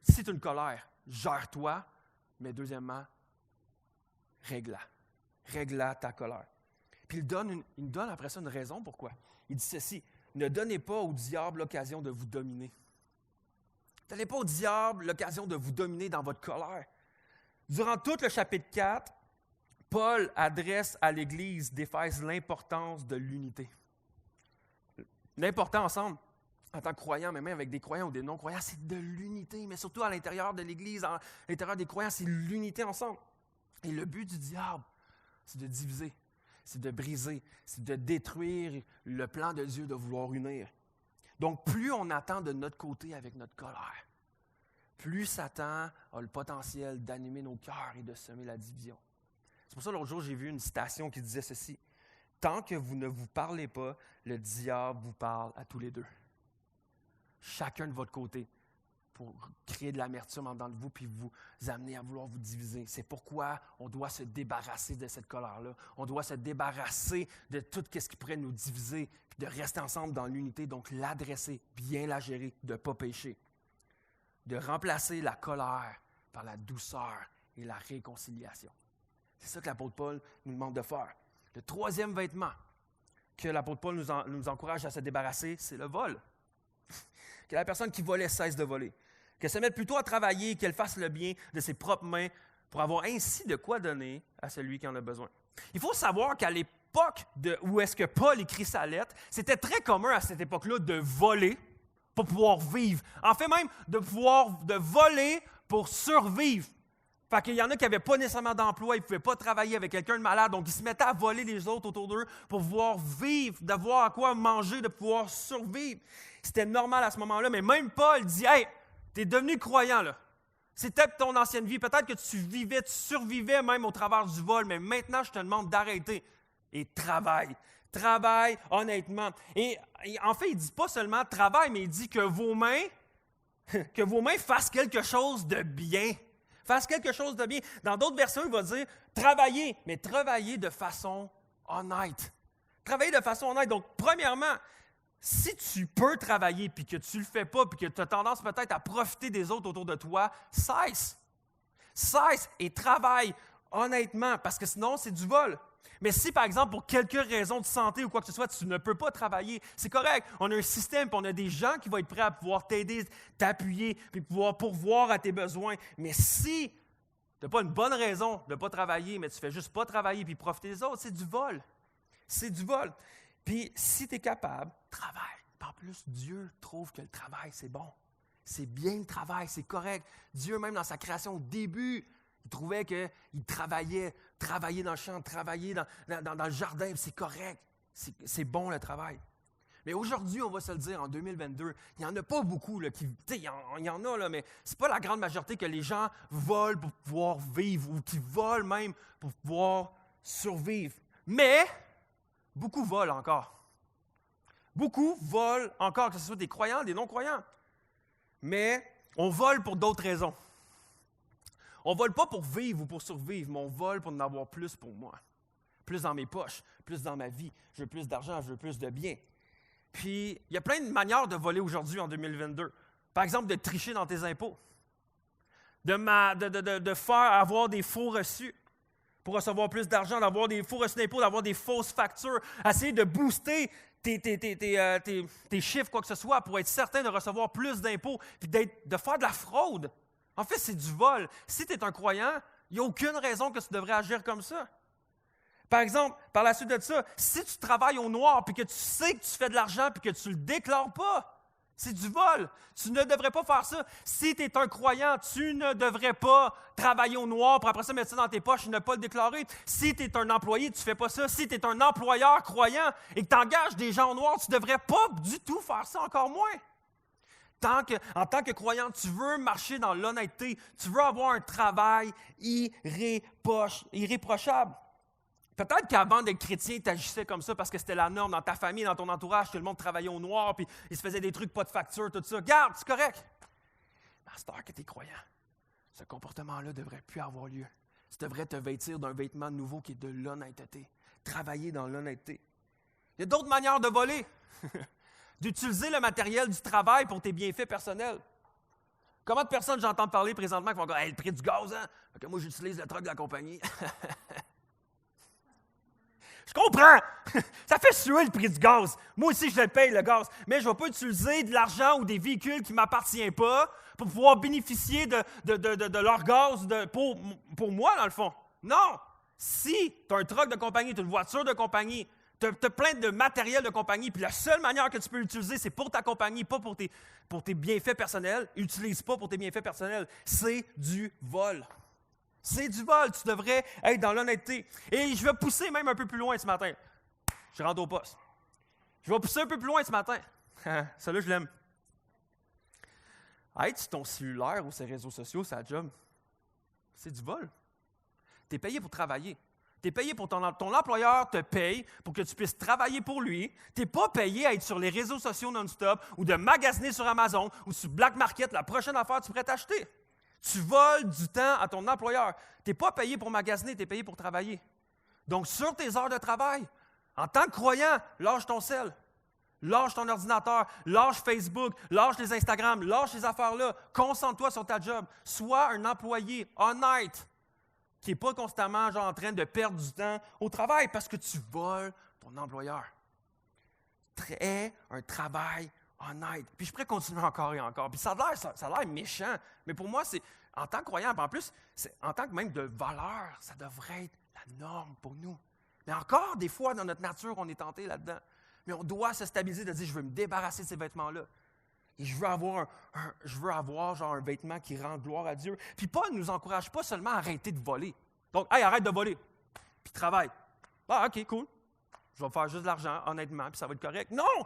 si tu as une colère, gère-toi, mais deuxièmement, règle-la. Règle-la ta colère. Puis il nous donne après ça une raison pourquoi. Il dit ceci, ne donnez pas au diable l'occasion de vous dominer. Ne donnez pas au diable l'occasion de vous dominer dans votre colère. Durant tout le chapitre 4, Paul adresse à l'Église d'Éphèse l'importance de l'unité. L'important ensemble, en tant que croyant, mais même avec des croyants ou des non-croyants, c'est de l'unité, mais surtout à l'intérieur de l'Église, à l'intérieur des croyants, c'est l'unité ensemble. Et le but du diable, c'est de diviser, c'est de briser, c'est de détruire le plan de Dieu de vouloir unir. Donc, plus on attend de notre côté avec notre colère, plus Satan a le potentiel d'animer nos cœurs et de semer la division. C'est pour ça, l'autre jour, j'ai vu une citation qui disait ceci. « Tant que vous ne vous parlez pas, le diable vous parle à tous les deux. » Chacun de votre côté, pour créer de l'amertume en dedans de vous puis vous amener à vouloir vous diviser. C'est pourquoi on doit se débarrasser de cette colère-là. On doit se débarrasser de tout ce qui pourrait nous diviser puis de rester ensemble dans l'unité, donc l'adresser, bien la gérer, de ne pas pécher. De remplacer la colère par la douceur et la réconciliation. C'est ça que l'apôtre Paul nous demande de faire. Le troisième vêtement que l'apôtre Paul nous encourage à se débarrasser, c'est le vol. Que la personne qui volait cesse de voler. Qu'elle se mette plutôt à travailler, qu'elle fasse le bien de ses propres mains pour avoir ainsi de quoi donner à celui qui en a besoin. Il faut savoir qu'à l'époque où est-ce que Paul écrit sa lettre, c'était très commun à cette époque-là de voler pour pouvoir vivre. En fait même, de voler pour survivre. Fait qu'il y en a qui n'avaient pas nécessairement d'emploi, ils ne pouvaient pas travailler avec quelqu'un de malade, donc ils se mettaient à voler les autres autour d'eux pour pouvoir vivre, d'avoir à quoi manger, de pouvoir survivre. C'était normal à ce moment-là, mais même Paul dit « Hey, tu es devenu croyant, là. C'est peut-être ton ancienne vie, peut-être que tu survivais même au travers du vol, mais maintenant, je te demande d'arrêter et travaille. Travaille honnêtement. » Et en fait, il ne dit pas seulement « travaille », mais il dit que vos mains fassent quelque chose de bien. Fasse quelque chose de bien. Dans d'autres versions, il va dire « travailler », mais travailler de façon honnête. Travailler de façon honnête. Donc, premièrement, si tu peux travailler puis que tu ne le fais pas puis que tu as tendance peut-être à profiter des autres autour de toi, cesse. Cesse et travaille honnêtement parce que sinon, c'est du vol. Mais si, par exemple, pour quelques raisons de santé ou quoi que ce soit, tu ne peux pas travailler, c'est correct. On a un système, puis on a des gens qui vont être prêts à pouvoir t'aider, t'appuyer, puis pouvoir pourvoir à tes besoins. Mais si tu n'as pas une bonne raison de ne pas travailler, mais tu ne fais juste pas travailler puis profiter des autres, c'est du vol. C'est du vol. Puis si tu es capable, travaille. En plus, Dieu trouve que le travail, c'est bon. C'est bien le travail, c'est correct. Dieu, même dans sa création au début, il trouvait qu'il travaillait dans le champ, travailler dans le jardin, c'est correct. C'est bon le travail. Mais aujourd'hui, on va se le dire, en 2022, il n'y en a pas beaucoup. Là, il y en a, là, mais ce n'est pas la grande majorité que les gens volent pour pouvoir vivre ou qui volent même pour pouvoir survivre. Mais beaucoup volent encore. Beaucoup volent encore, que ce soit des croyants, des non-croyants. Mais on vole pour d'autres raisons. On ne vole pas pour vivre ou pour survivre, mais on vole pour en avoir plus pour moi. Plus dans mes poches, plus dans ma vie. Je veux plus d'argent, je veux plus de biens. Puis, il y a plein de manières de voler aujourd'hui en 2022. Par exemple, de tricher dans tes impôts. De faire avoir des faux reçus pour recevoir plus d'argent, d'avoir des faux reçus d'impôts, d'avoir des fausses factures. Essayer de booster tes chiffres, quoi que ce soit, pour être certain de recevoir plus d'impôts, puis de faire de la fraude. En fait, c'est du vol. Si tu es un croyant, il n'y a aucune raison que tu devrais agir comme ça. Par exemple, par la suite de ça, si tu travailles au noir puis que tu sais que tu fais de l'argent puis que tu ne le déclares pas, c'est du vol. Tu ne devrais pas faire ça. Si tu es un croyant, tu ne devrais pas travailler au noir pour après ça mettre ça dans tes poches et ne pas le déclarer. Si tu es un employé, tu ne fais pas ça. Si tu es un employeur croyant et que tu engages des gens au noir, tu ne devrais pas du tout faire ça, encore moins. En tant que croyant, tu veux marcher dans l'honnêteté, tu veux avoir un travail irréprochable. Peut-être qu'avant d'être chrétien, tu agissais comme ça parce que c'était la norme dans ta famille, dans ton entourage, tout le monde travaillait au noir, puis ils se faisaient des trucs, pas de facture, tout ça. Garde, c'est correct. Mais à cette heure que tu es croyant, ce comportement-là ne devrait plus avoir lieu. Tu devrais te vêtir d'un vêtement nouveau qui est de l'honnêteté. Travailler dans l'honnêteté. Il y a d'autres manières de voler. D'utiliser le matériel du travail pour tes bienfaits personnels. Comment de personnes j'entends parler présentement qui vont dire hey, « le prix du gaz, hein? » Fait que moi, j'utilise le truck de la compagnie. Je comprends! Ça fait suer le prix du gaz. Moi aussi, je le paye, le gaz. Mais je ne vais pas utiliser de l'argent ou des véhicules qui ne m'appartiennent pas pour pouvoir bénéficier de leur gaz pour moi, dans le fond. Non! Si tu as un truck de compagnie, tu as une voiture de compagnie, tu as plein de matériel de compagnie, puis la seule manière que tu peux l'utiliser, c'est pour ta compagnie, pas pour tes bienfaits personnels. Utilise pas pour tes bienfaits personnels. C'est du vol. C'est du vol. Tu devrais être dans l'honnêteté. Et je vais pousser même un peu plus loin ce matin. Je rentre au poste. Je vais pousser un peu plus loin ce matin. Celui-là, je l'aime. Être sur ton cellulaire ou sur les réseaux sociaux, c'est la job. C'est du vol. Tu es payé pour travailler. Tu es payé pour ton employeur te paye pour que tu puisses travailler pour lui. Tu n'es pas payé à être sur les réseaux sociaux non-stop ou de magasiner sur Amazon ou sur Black Market, la prochaine affaire que tu pourrais t'acheter. Tu voles du temps à ton employeur. Tu n'es pas payé pour magasiner, tu es payé pour travailler. Donc, sur tes heures de travail, en tant que croyant, lâche ton sel, lâche ton ordinateur, lâche Facebook, lâche les Instagram, lâche ces affaires-là. Concentre-toi sur ta job. Sois un employé honnête qui n'est pas constamment en train de perdre du temps au travail parce que tu voles ton employeur. Aie un travail honnête. Puis je pourrais continuer encore et encore. Puis ça a l'air méchant, mais pour moi, c'est en tant que croyant, en plus, en tant que même de valeur, ça devrait être la norme pour nous. Mais encore, des fois, dans notre nature, on est tenté là-dedans. Mais on doit se stabiliser, de dire, je veux me débarrasser de ces vêtements-là. Et je veux avoir genre un vêtement qui rend gloire à Dieu. Puis Paul ne nous encourage pas seulement à arrêter de voler. Donc, hey, arrête de voler. Puis travaille. Ah, OK, cool. Je vais faire juste de l'argent, honnêtement, puis ça va être correct. Non!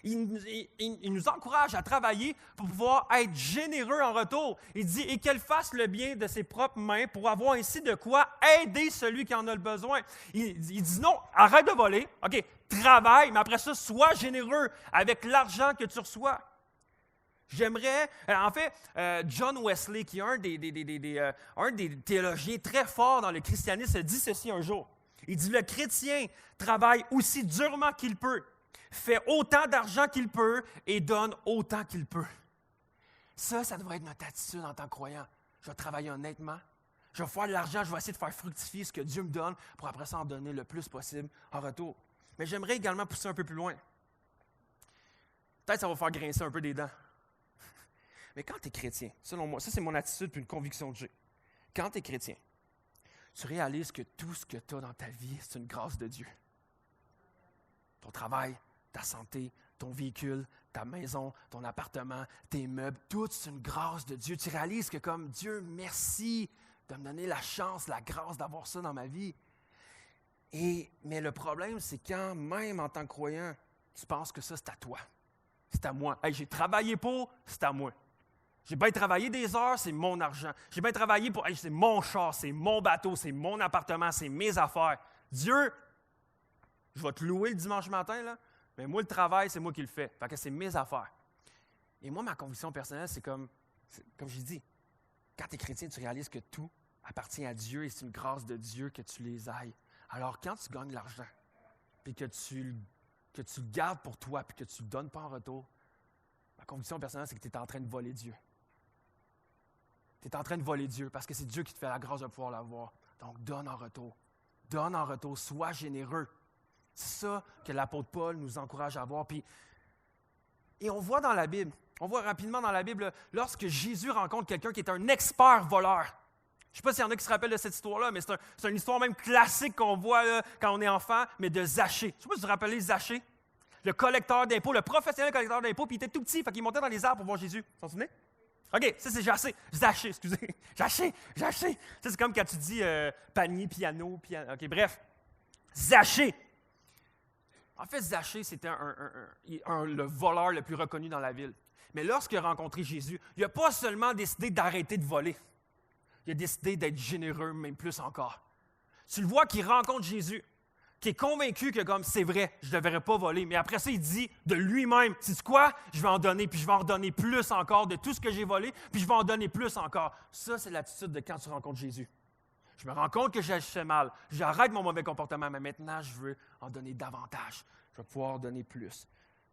Il nous encourage à travailler pour pouvoir être généreux en retour. Il dit, et qu'elle fasse le bien de ses propres mains pour avoir ainsi de quoi aider celui qui en a le besoin. Il dit non, arrête de voler. OK, travaille, mais après ça, sois généreux avec l'argent que tu reçois. J'aimerais, John Wesley, qui est un des théologiens très forts dans le christianisme, dit ceci un jour. Il dit, le chrétien travaille aussi durement qu'il peut, fait autant d'argent qu'il peut et donne autant qu'il peut. Ça devrait être notre attitude en tant que croyant. Je vais travailler honnêtement, je vais faire de l'argent, je vais essayer de faire fructifier ce que Dieu me donne pour après ça en donner le plus possible en retour. Mais j'aimerais également pousser un peu plus loin. Peut-être que ça va faire grincer un peu des dents. Mais quand tu es chrétien, selon moi, ça c'est mon attitude et une conviction que j'ai. Quand tu es chrétien, tu réalises que tout ce que tu as dans ta vie, c'est une grâce de Dieu. Ton travail, ta santé, ton véhicule, ta maison, ton appartement, tes meubles, tout c'est une grâce de Dieu. Tu réalises que comme Dieu, merci de me donner la chance, la grâce d'avoir ça dans ma vie. Mais le problème, c'est quand même en tant que croyant, tu penses que ça c'est à toi. C'est à moi. Hey, j'ai travaillé pour, c'est à moi. J'ai bien travaillé des heures, c'est mon argent. J'ai bien travaillé pour, hey, c'est mon char, c'est mon bateau, c'est mon appartement, c'est mes affaires. Dieu, je vais te louer le dimanche matin, là, mais moi, le travail, c'est moi qui le fais. Fait que c'est mes affaires. Et moi, ma conviction personnelle, c'est comme j'ai dit, quand tu es chrétien, tu réalises que tout appartient à Dieu et c'est une grâce de Dieu que tu les ailles. Alors, quand tu gagnes de l'argent, puis que tu le gardes pour toi, puis que tu ne le donnes pas en retour, ma conviction personnelle, c'est que tu es en train de voler Dieu. Tu es en train de voler Dieu parce que c'est Dieu qui te fait la grâce de pouvoir l'avoir. Donc, donne en retour. Donne en retour. Sois généreux. C'est ça que l'apôtre Paul nous encourage à avoir. Et on voit dans la Bible, on voit rapidement dans la Bible, lorsque Jésus rencontre quelqu'un qui est un expert voleur. Je ne sais pas s'il y en a qui se rappellent de cette histoire-là, mais c'est une histoire même classique qu'on voit là, quand on est enfant, mais de Zachée. Je ne sais pas si vous vous rappelez Zachée, le collecteur d'impôts, le professionnel collecteur d'impôts, puis il était tout petit, fait qu'il montait dans les arbres pour voir Jésus. Vous vous souvenez? OK, ça c'est Zachée, excusez. Zachée. Ça c'est comme quand tu dis panier, piano. OK, bref. Zachée. En fait, Zachée, c'était le voleur le plus reconnu dans la ville. Mais lorsqu'il a rencontré Jésus, il n'a pas seulement décidé d'arrêter de voler. Il a décidé d'être généreux, même plus encore. Tu le vois qu'il rencontre Jésus, qui est convaincu que comme c'est vrai, je ne devrais pas voler. Mais après ça, il dit de lui-même, sais-tu quoi? Je vais en donner, puis je vais en redonner plus encore de tout ce que j'ai volé, puis je vais en donner plus encore. Ça, c'est l'attitude de quand tu rencontres Jésus. Je me rends compte que j'agissais mal. J'arrête mon mauvais comportement, mais maintenant, je veux en donner davantage. Je vais pouvoir donner plus.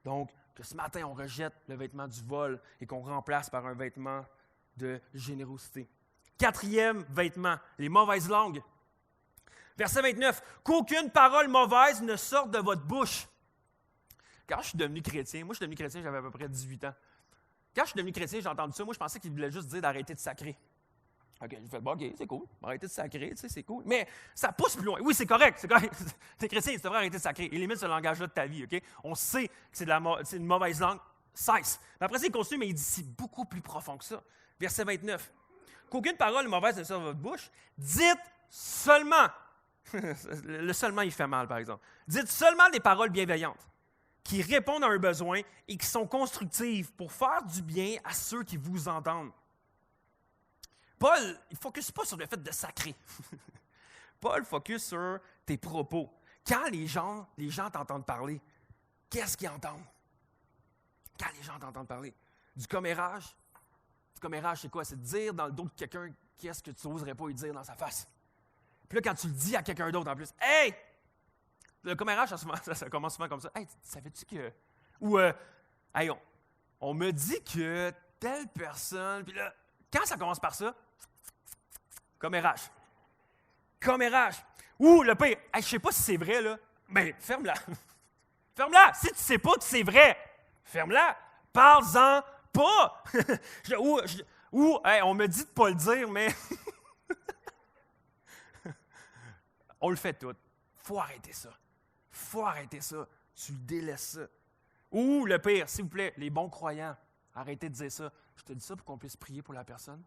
Donc, que ce matin, on rejette le vêtement du vol et qu'on remplace par un vêtement de générosité. 4e vêtement, les mauvaises langues. Verset 29. « Qu'aucune parole mauvaise ne sorte de votre bouche. » Quand je suis devenu chrétien, moi je suis devenu chrétien, j'avais à peu près 18 ans. Quand je suis devenu chrétien, j'ai entendu ça, moi je pensais qu'il voulait juste dire d'arrêter de sacrer. OK, j'ai fait, bon, OK, c'est cool, arrêter de sacrer, tu sais, c'est cool. Mais ça pousse plus loin. Oui, c'est correct, c'est correct. T'es chrétien, tu devrais arrêter de sacrer. Il limite ce langage-là de ta vie, OK? On sait que c'est une mauvaise langue, cesse. Mais après, il continue, mais il dit, c'est beaucoup plus profond que ça. Verset 29. « Qu'aucune parole mauvaise ne sorte de votre bouche, dites seulement, le seulement, il fait mal, par exemple. Dites seulement des paroles bienveillantes qui répondent à un besoin et qui sont constructives pour faire du bien à ceux qui vous entendent. » Paul, il ne focus pas sur le fait de sacrer. Paul focus sur tes propos. Quand les gens t'entendent parler, qu'est-ce qu'ils entendent? Quand les gens t'entendent parler? Du commérage. Du commérage, c'est quoi? C'est de dire dans le dos de quelqu'un qu'est-ce que tu n'oserais pas lui dire dans sa face. Puis là, quand tu le dis à quelqu'un d'autre en plus, « Hey! » Le commérage, ça commence souvent comme ça. « Hey, savais-tu que... » Ou « Hey, on me dit que telle personne... » Puis là, quand ça commence par ça, commérage. Commérage. Ou le pire, hey, je ne sais pas si c'est vrai, là. Ben, ferme-la. Ferme-la. Si tu ne sais pas que c'est vrai, ferme-la. Parle-en pas. Ou hey, on me dit de ne pas le dire, mais on le fait tout. Faut arrêter ça. Faut arrêter ça. Tu le délaisses ça. Ou le pire, s'il vous plaît, les bons croyants, arrêtez de dire ça. Je te dis ça pour qu'on puisse prier pour la personne.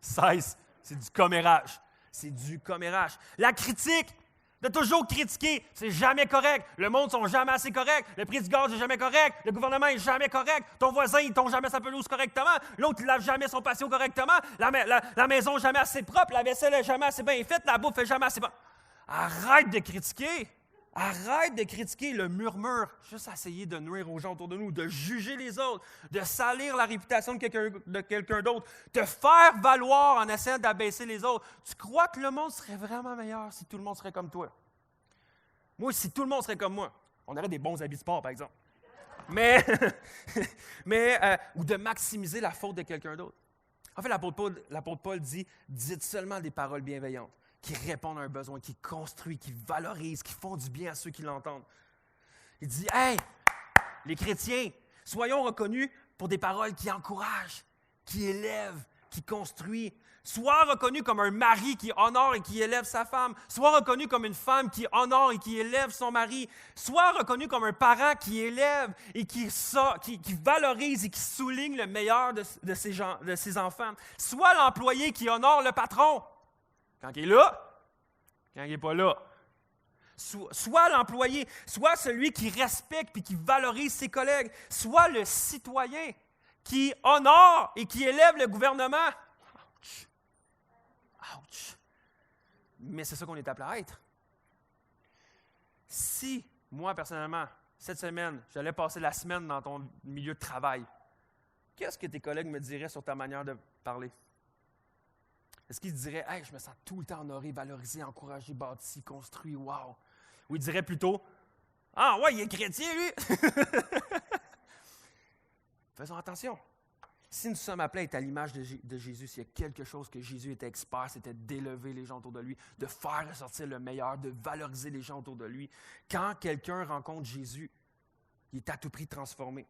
16, c'est du commérage. C'est du commérage. La critique, de toujours critiquer, c'est jamais correct. Le monde ne sont jamais assez corrects. Le prix du gaz n'est jamais correct. Le gouvernement n'est jamais correct. Ton voisin, il ne tombe jamais sa pelouse correctement. L'autre, il ne lave jamais son patio correctement. La maison n'est jamais assez propre. La vaisselle n'est jamais assez bien faite. La bouffe n'est jamais assez bonne. Arrête de critiquer. Arrête de critiquer le murmure, juste essayer de nuire aux gens autour de nous, de juger les autres, de salir la réputation de quelqu'un d'autre, te faire valoir en essayant d'abaisser les autres. Tu crois que le monde serait vraiment meilleur si tout le monde serait comme toi? Moi, si tout le monde serait comme moi, on aurait des bons habits de sport, par exemple. Mais ou de maximiser la faute de quelqu'un d'autre. En fait, l'apôtre Paul dit « Dites seulement des paroles bienveillantes. » Qui répondent à un besoin, qui construisent, qui valorisent, qui font du bien à ceux qui l'entendent. Il dit, « Hey, les chrétiens, soyons reconnus pour des paroles qui encouragent, qui élèvent, qui construisent. Sois reconnu comme un mari qui honore et qui élève sa femme. Sois reconnu comme une femme qui honore et qui élève son mari. Sois reconnu comme un parent qui élève et qui valorise et qui souligne le meilleur de ses enfants. Sois l'employé qui honore le patron. Quand il est là, quand il n'est pas là. Soit l'employé, soit celui qui respecte et qui valorise ses collègues, soit le citoyen qui honore et qui élève le gouvernement. Ouch! Ouch! Mais c'est ça qu'on est appelé à être. Si, moi, personnellement, cette semaine, j'allais passer la semaine dans ton milieu de travail, qu'est-ce que tes collègues me diraient sur ta manière de parler? Est-ce qu'ils diraient « Hey, je me sens tout le temps honoré, valorisé, encouragé, bâti, construit, wow! » Ou ils diraient plutôt « Ah ouais, il est chrétien, lui! » Faisons attention. Si nous sommes appelés à être à l'image de Jésus, s'il y a quelque chose que Jésus était expert, c'était d'élever les gens autour de lui, de faire ressortir le meilleur, de valoriser les gens autour de lui. Quand quelqu'un rencontre Jésus, il est à tout prix transformé.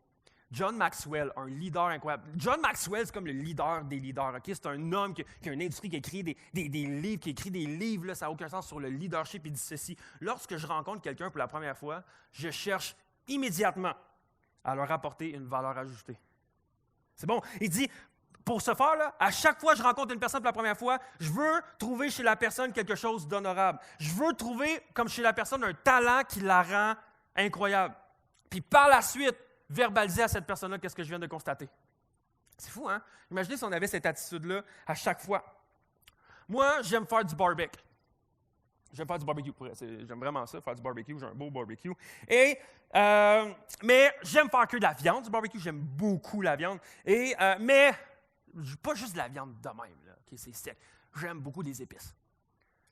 John Maxwell, un leader incroyable. John Maxwell, c'est comme le leader des leaders. Okay? C'est un homme qui a une industrie qui écrit des livres, qui écrit des livres, là, ça n'a aucun sens, sur le leadership. Il dit ceci: lorsque je rencontre quelqu'un pour la première fois, je cherche immédiatement à leur apporter une valeur ajoutée. C'est bon. Il dit, pour ce faire, là, à chaque fois que je rencontre une personne pour la première fois, je veux trouver chez la personne quelque chose d'honorable. Je veux trouver, comme chez la personne, un talent qui la rend incroyable. Puis par la suite, verbaliser à cette personne-là qu'est-ce que je viens de constater. C'est fou, hein? Imaginez si on avait cette attitude-là à chaque fois. Moi, j'aime faire du barbecue. J'aime faire du barbecue. J'aime vraiment ça, faire du barbecue. J'ai un beau barbecue. Mais j'aime faire que de la viande, du barbecue. J'aime beaucoup la viande. Mais pas juste de la viande de même, là, okay, c'est sec. J'aime beaucoup les épices.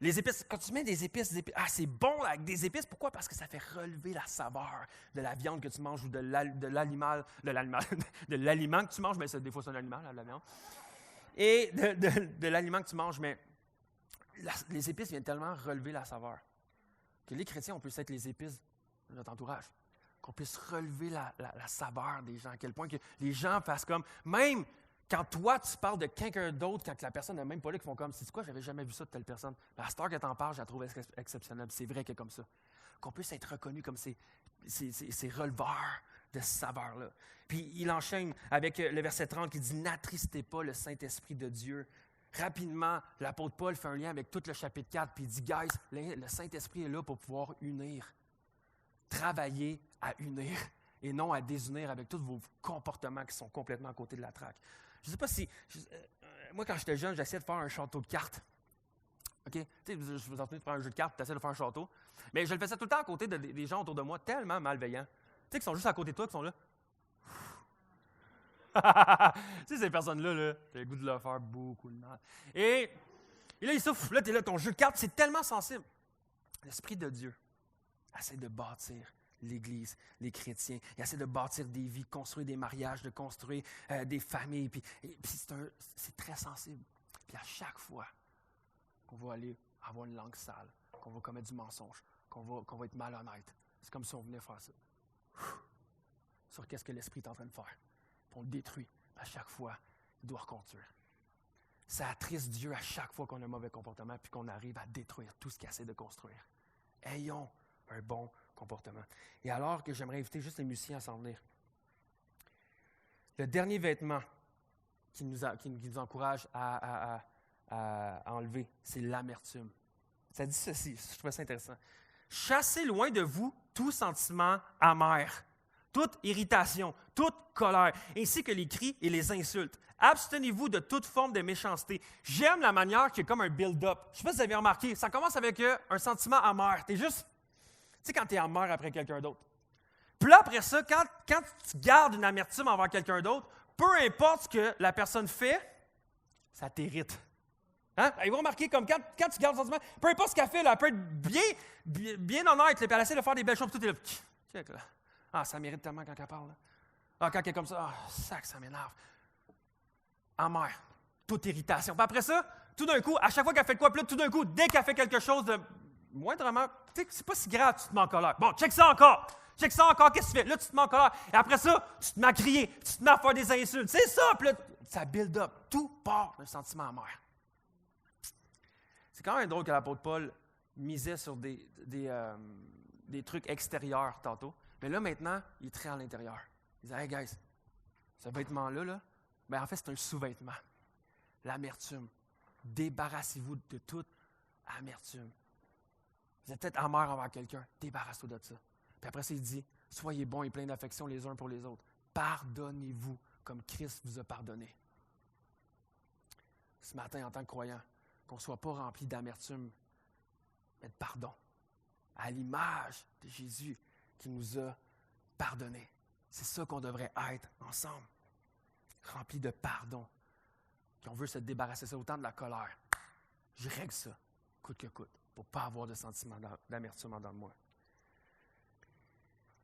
Les épices, quand tu mets des épices, c'est bon avec des épices. Pourquoi? Parce que ça fait relever la saveur de la viande que tu manges ou de l'aliment que tu manges. Mais des fois, c'est un animal, la viande. Et de l'aliment que tu manges. Mais les épices viennent tellement relever la saveur que les chrétiens, on peut être les épices de notre entourage. Qu'on puisse relever la saveur des gens. À quel point que les gens fassent comme... Même... Quand toi, tu parles de quelqu'un d'autre, quand la personne n'est même pas là, qui font comme, c'est quoi, j'avais jamais vu ça de telle personne. Mais à cette heure que tu en parles, je la trouve exceptionnelle. C'est vrai qu'elle est comme ça. Qu'on puisse être reconnu comme ces releveurs de saveur-là. Puis il enchaîne avec le verset 30 qui dit « N'attristez pas le Saint-Esprit de Dieu ». Rapidement, l'apôtre Paul fait un lien avec tout le chapitre 4, puis il dit « Guys, le Saint-Esprit est là pour pouvoir unir. Travailler à unir et non à désunir avec tous vos comportements qui sont complètement à côté de la traque. » Je ne sais pas si... moi, quand j'étais jeune, j'essayais de faire un château de cartes. OK? Tu sais, je vous entendais de faire un jeu de cartes, tu essaies de faire un château. Mais je le faisais tout le temps à côté des gens autour de moi, tellement malveillants. Tu sais, qui sont juste à côté de toi, qui sont là. Tu sais, ces personnes-là, tu as le goût de leur faire beaucoup de mal. Et là, il souffle. Là, tu es là, ton jeu de cartes, c'est tellement sensible. L'Esprit de Dieu essaie de bâtir l'Église, les chrétiens. Ils essaient de bâtir des vies, de construire des mariages, de construire des familles. Puis c'est très sensible. Puis à chaque fois qu'on va aller avoir une langue sale, qu'on va commettre du mensonge, qu'on va être malhonnête, c'est comme si on venait faire ça. Sur qu'est-ce que l'Esprit est en train de faire. Puis on le détruit. À chaque fois, il doit reconstruire. Ça attriste Dieu à chaque fois qu'on a un mauvais comportement puis qu'on arrive à détruire tout ce qu'il essaie de construire. Ayons un bon comportement. Et alors que j'aimerais inviter juste les musiciens à s'en venir. Le dernier vêtement qui nous encourage à enlever, c'est l'amertume. Ça dit ceci, je trouve ça intéressant. Chassez loin de vous tout sentiment amer, toute irritation, toute colère, ainsi que les cris et les insultes. Abstenez-vous de toute forme de méchanceté. J'aime la manière qu'il y a comme un build-up. Je ne sais pas si vous avez remarqué, ça commence avec un sentiment amer. Tu es juste... Tu sais, quand tu es amer après quelqu'un d'autre. Puis là, après ça, quand tu gardes une amertume envers quelqu'un d'autre, peu importe ce que la personne fait, ça t'irrite. Hein? Ils vont remarquer comme quand tu gardes un sentiment, peu importe ce qu'elle fait, là, elle peut être bien honnête, là, puis elle essaie de faire des belles choses, puis tout est là. Check, là. Ah, ça mérite tellement quand elle parle. Là. Ah, quand elle est comme ça, sac, ça m'énerve. Amer, toute irritation. Puis après ça, tout d'un coup, à chaque fois qu'elle fait quoi, puis là, tout d'un coup, dès qu'elle fait quelque chose de moindrement, tu sais, c'est pas si grave, tu te mets en colère. Bon, check ça encore, qu'est-ce que tu fais? Là, tu te mets en colère. Et après ça, tu te mets à crier, tu te mets à faire des insultes. C'est ça, puis là, ça build up. Tout part d'un sentiment amer. C'est quand même drôle que l'apôtre Paul misait sur des trucs extérieurs tantôt. Mais là, maintenant, il est très à l'intérieur. Il dit, « Hey, guys, ce vêtement-là, ben, en fait, c'est un sous-vêtement. L'amertume. Débarrassez-vous de toute amertume. Vous êtes peut-être amer envers quelqu'un. Débarrasse-toi de ça. » Puis après ça, il dit, « Soyez bons et pleins d'affection les uns pour les autres. Pardonnez-vous comme Christ vous a pardonné. » Ce matin, en tant que croyant, qu'on ne soit pas rempli d'amertume, mais de pardon. À l'image de Jésus qui nous a pardonné. C'est ça qu'on devrait être ensemble. Rempli de pardon. Qu'on veut se débarrasser ça autant de la colère. Je règle ça, coûte que coûte, pour ne pas avoir de sentiment d'amertume en dedans de moi.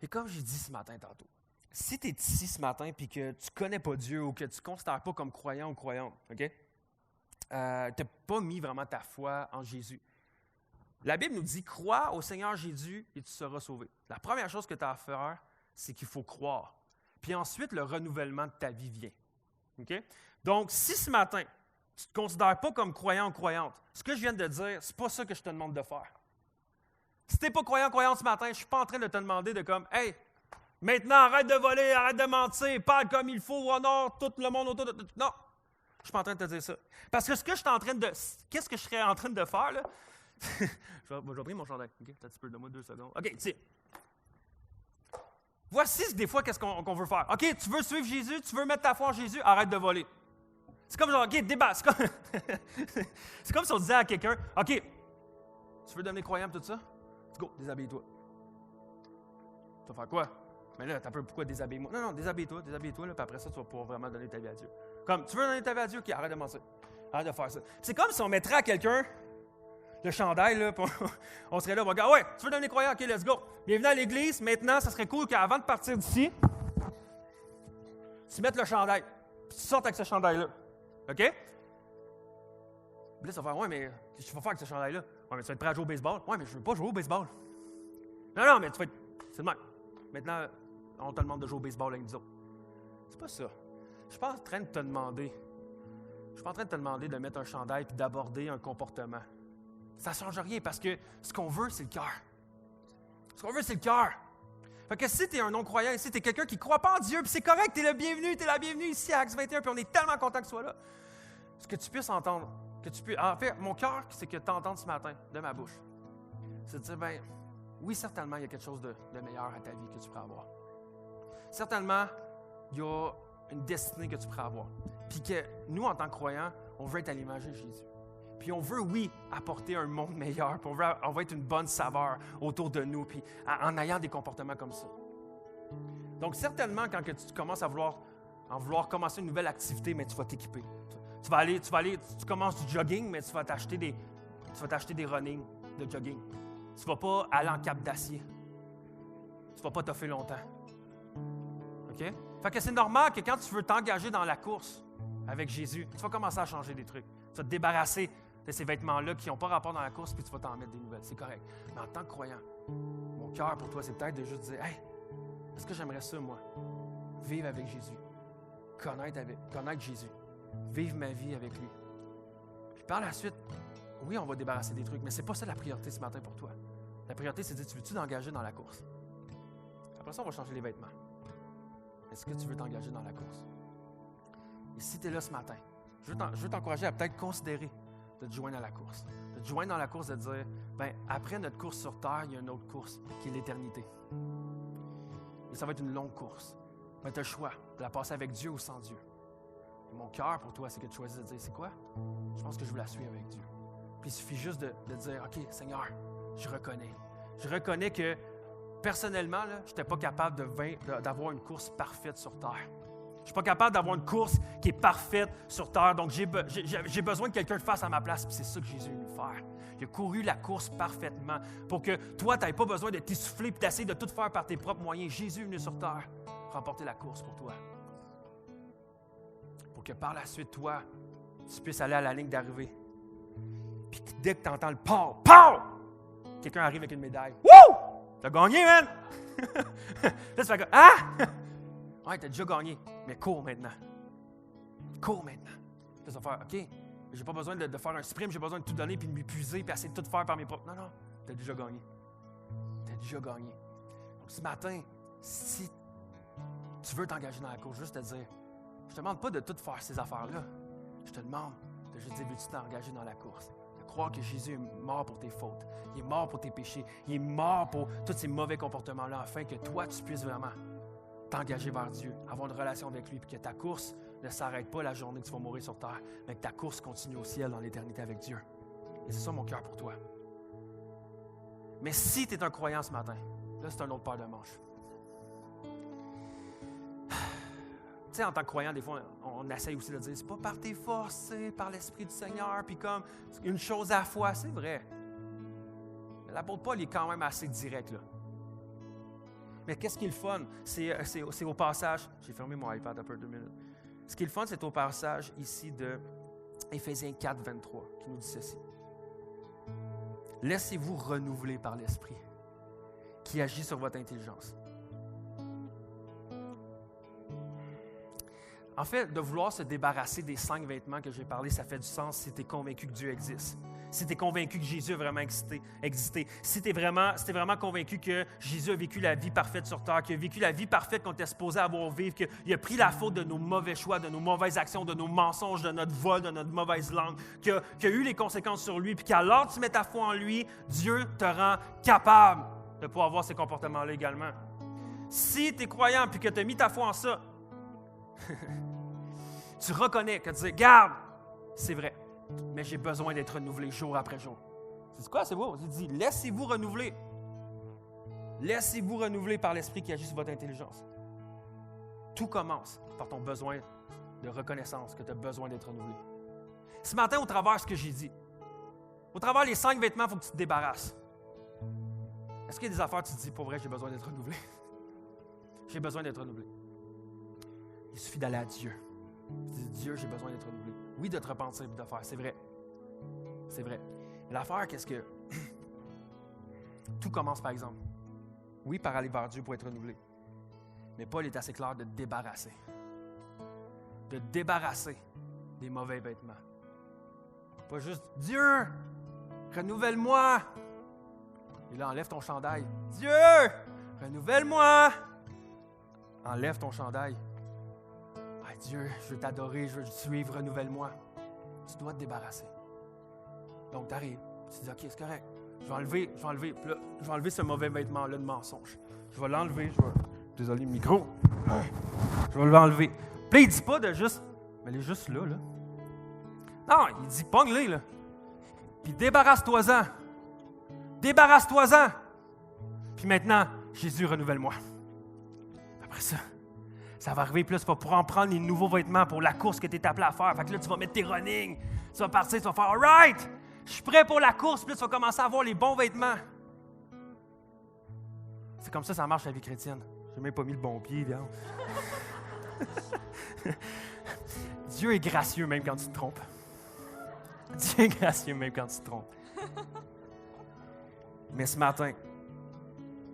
Et comme j'ai dit ce matin tantôt, si tu es ici ce matin et que tu ne connais pas Dieu ou que tu ne considères pas comme croyant ou croyante, OK? Tu n'as pas mis vraiment ta foi en Jésus. La Bible nous dit, crois au Seigneur Jésus et tu seras sauvé. La première chose que tu as à faire, c'est qu'il faut croire. Puis ensuite, le renouvellement de ta vie vient. Okay? Donc, si ce matin, tu ne te considères pas comme croyant ou croyante, ce que je viens de dire, ce n'est pas ça que je te demande de faire. Si tu n'es pas croyant ou croyante ce matin, je ne suis pas en train de te demander de comme, « Hey, maintenant, arrête de voler, arrête de mentir, parle comme il faut, honore tout le monde autour de... » Non, je ne suis pas en train de te dire ça. Parce que ce que je suis en train de... Qu'est-ce que je serais en train de faire, là? Je vais prendre mon chandail. OK, un petit peu, donne-moi 2 secondes. OK, tu sais. Voici des fois qu'est-ce qu'on veut faire. OK, tu veux suivre Jésus, tu veux mettre ta foi en Jésus, arrête de voler. C'est comme genre, OK, débat. C'est comme si on disait à quelqu'un, OK, tu veux devenir croyant tout ça? Go, déshabille-toi. Tu vas faire quoi? Mais là, t'as peur, pourquoi déshabille-moi? Non, déshabille-toi, là, puis après ça, tu vas pouvoir vraiment donner ta vie à Dieu. Comme, tu veux donner ta vie à Dieu? OK, arrête de mentir. Arrête de faire ça. C'est comme si on mettrait à quelqu'un le chandail, là, on serait là, on va dire, ouais, tu veux devenir croyant? OK, let's go. Bienvenue à l'église. Maintenant, ça serait cool qu'avant de partir d'ici, tu mettes le chandail. Puis tu sortes avec ce chandail-là. OK? Puis là, ça va faire, ouais, mais qu'est-ce que tu vas faire avec ce chandail-là? Ouais, mais tu vas être prêt à jouer au baseball? Ouais, mais je veux pas jouer au baseball. Non, mais tu vas être. C'est le même. Maintenant, on te demande de jouer au baseball avec nous autres. C'est pas ça. Je suis pas en train de te demander. Je suis pas en train de te demander de mettre un chandail puis d'aborder un comportement. Ça ne change rien parce que ce qu'on veut, c'est le cœur. Ce qu'on veut, c'est le cœur. Fait que si tu es un non-croyant ici, tu es quelqu'un qui ne croit pas en Dieu, puis c'est correct, tu es le bienvenu, tu es la bienvenue ici à Acts 21, puis on est tellement content que tu sois là. Ce que tu puisses entendre, en fait, mon cœur, c'est que tu entendes ce matin de ma bouche. C'est de dire, ben, oui, certainement, il y a quelque chose de meilleur à ta vie que tu pourrais avoir. Certainement, il y a une destinée que tu pourrais avoir. Puis que nous, en tant que croyants, on veut être à l'image de Jésus. Puis on veut, oui, apporter un monde meilleur. Puis on veut être une bonne saveur autour de nous, puis en ayant des comportements comme ça. Donc, certainement, quand que tu commences à vouloir commencer une nouvelle activité, mais tu vas t'équiper. Tu commences du jogging, mais tu vas t'acheter des running de jogging. Tu ne vas pas aller en cap d'acier. Tu ne vas pas t'offrir longtemps. OK? Fait que c'est normal que quand tu veux t'engager dans la course avec Jésus, tu vas commencer à changer des trucs. Tu vas te débarrasser de ces vêtements-là qui n'ont pas rapport dans la course, puis tu vas t'en mettre des nouvelles. C'est correct. Mais en tant que croyant, mon cœur pour toi, c'est peut-être de juste dire, hey, est-ce que j'aimerais ça, moi? Vivre avec Jésus. Connaître Jésus. Vivre ma vie avec lui. Puis par la suite, oui, on va débarrasser des trucs, mais c'est pas ça la priorité ce matin pour toi. La priorité, c'est de dire, tu veux-tu t'engager dans la course? Après ça, on va changer les vêtements. Est-ce que tu veux t'engager dans la course? Et si tu es là ce matin, je veux t'encourager à peut-être considérer de te joindre à la course. De te joindre dans la course, de dire, bien, après notre course sur terre, il y a une autre course qui est l'éternité. Et ça va être une longue course. Mais tu as le choix de la passer avec Dieu ou sans Dieu. Et mon cœur pour toi, c'est que tu choisis de dire, c'est quoi? Je pense que je veux la suivre avec Dieu. Puis il suffit juste de dire, OK, Seigneur, je reconnais. Je reconnais que personnellement, je n'étais pas capable d'avoir une course parfaite sur terre. Je ne suis pas capable d'avoir une course qui est parfaite sur terre. Donc, j'ai besoin que quelqu'un le fasse à ma place. Puis c'est ça que Jésus est venu faire. Il a couru la course parfaitement pour que toi, tu n'aies pas besoin de t'essouffler et d'essayer de tout faire par tes propres moyens. Jésus est venu sur terre remporter la course pour toi. Pour que par la suite, toi, tu puisses aller à la ligne d'arrivée. Puis dès que tu entends le pow, pow! Quelqu'un arrive avec une médaille. Wouh! T'as gagné, man! Là, tu fais comme, ah! Ouais, t'as déjà gagné, mais cours maintenant. Cours maintenant. Là, tu vas faire, OK, j'ai pas besoin de faire un sprint, j'ai besoin de tout donner, puis de m'épuiser, puis essayer de tout faire par mes propres. Non, t'as déjà gagné. T'as déjà gagné. Donc, ce matin, si tu veux t'engager dans la course, juste te dire, je te demande pas de tout faire ces affaires-là. Je te demande de juste dire, veux-tu t'engager dans la course? Croire que Jésus est mort pour tes fautes. Il est mort pour tes péchés. Il est mort pour tous ces mauvais comportements-là, afin que toi, tu puisses vraiment t'engager vers Dieu, avoir une relation avec lui, puis que ta course ne s'arrête pas la journée que tu vas mourir sur terre, mais que ta course continue au ciel dans l'éternité avec Dieu. Et c'est ça mon cœur pour toi. Mais si tu es un croyant ce matin, là, c'est un autre paire de manches. Tu sais, en tant que croyant, des fois, on essaye aussi de dire, c'est pas par tes forces, c'est par l'Esprit du Seigneur, puis comme une chose à la fois, c'est vrai. Mais l'apôtre Paul est quand même assez direct, là. Mais qu'est-ce qui est le fun? C'est au passage, j'ai fermé mon iPad un peu 2 minutes. Ce qui est le fun, c'est au passage ici de Éphésiens 4, 23, qui nous dit ceci. Laissez-vous renouveler par l'Esprit, qui agit sur votre intelligence. En fait, de vouloir se débarrasser des 5 vêtements que j'ai parlé, ça fait du sens si tu es convaincu que Dieu existe. Si tu es convaincu que Jésus a vraiment existé. Si tu es vraiment convaincu que Jésus a vécu la vie parfaite sur terre, qu'il a vécu la vie parfaite qu'on était supposé avoir vivre, qu'il a pris la faute de nos mauvais choix, de nos mauvaises actions, de nos mensonges, de notre vol, de notre mauvaise langue, qu'il a eu les conséquences sur lui, puis qu'alors tu mets ta foi en lui, Dieu te rend capable de pouvoir avoir ces comportements-là également. Si tu es croyant et que tu as mis ta foi en ça, tu reconnais que tu dis, garde, c'est vrai, mais j'ai besoin d'être renouvelé jour après jour. C'est quoi, c'est beau? Il dit, laissez-vous renouveler. Laissez-vous renouveler par l'Esprit qui agit sur votre intelligence. Tout commence par ton besoin de reconnaissance que tu as besoin d'être renouvelé. Ce matin, au travers de ce que j'ai dit, au travers les 5 vêtements, il faut que tu te débarrasses. Est-ce qu'il y a des affaires où tu te dis, pour vrai, j'ai besoin d'être renouvelé? J'ai besoin d'être renouvelé. Il suffit d'aller à Dieu. Tu dis, Dieu, j'ai besoin d'être renouvelé. Oui, de te repentir et de faire, c'est vrai. C'est vrai. Mais l'affaire, qu'est-ce que... Tout commence, par exemple. Oui, par aller vers Dieu pour être renouvelé. Mais Paul est assez clair de te débarrasser. De te débarrasser des mauvais vêtements. Pas juste, Dieu, renouvelle-moi. Et là, enlève ton chandail. Dieu, renouvelle-moi. Enlève ton chandail. Ah, Dieu, je veux t'adorer, je veux te suivre, renouvelle-moi. Tu dois te débarrasser. Donc, tu arrives, tu dis, OK, c'est correct. Je vais enlever ce mauvais vêtement-là de mensonge. Je vais l'enlever, Désolé, le micro. Je vais l'enlever. Puis là, il ne dit pas de juste, mais elle est juste là. Non, il dit, pogne-les, là. Puis débarrasse-toi-en. Débarrasse-toi-en. Puis maintenant, Jésus, renouvelle-moi. Après ça, ça va arriver, puis là, tu vas pouvoir en prendre les nouveaux vêtements pour la course que tu es appelé à faire. Fait que là, tu vas mettre tes running. Tu vas partir, tu vas faire, all right, je suis prêt pour la course, puis là, tu vas commencer à avoir les bons vêtements. C'est comme ça marche la vie chrétienne. J'ai même pas mis le bon pied, là. Dieu est gracieux même quand tu te trompes. Dieu est gracieux même quand tu te trompes. Mais ce matin,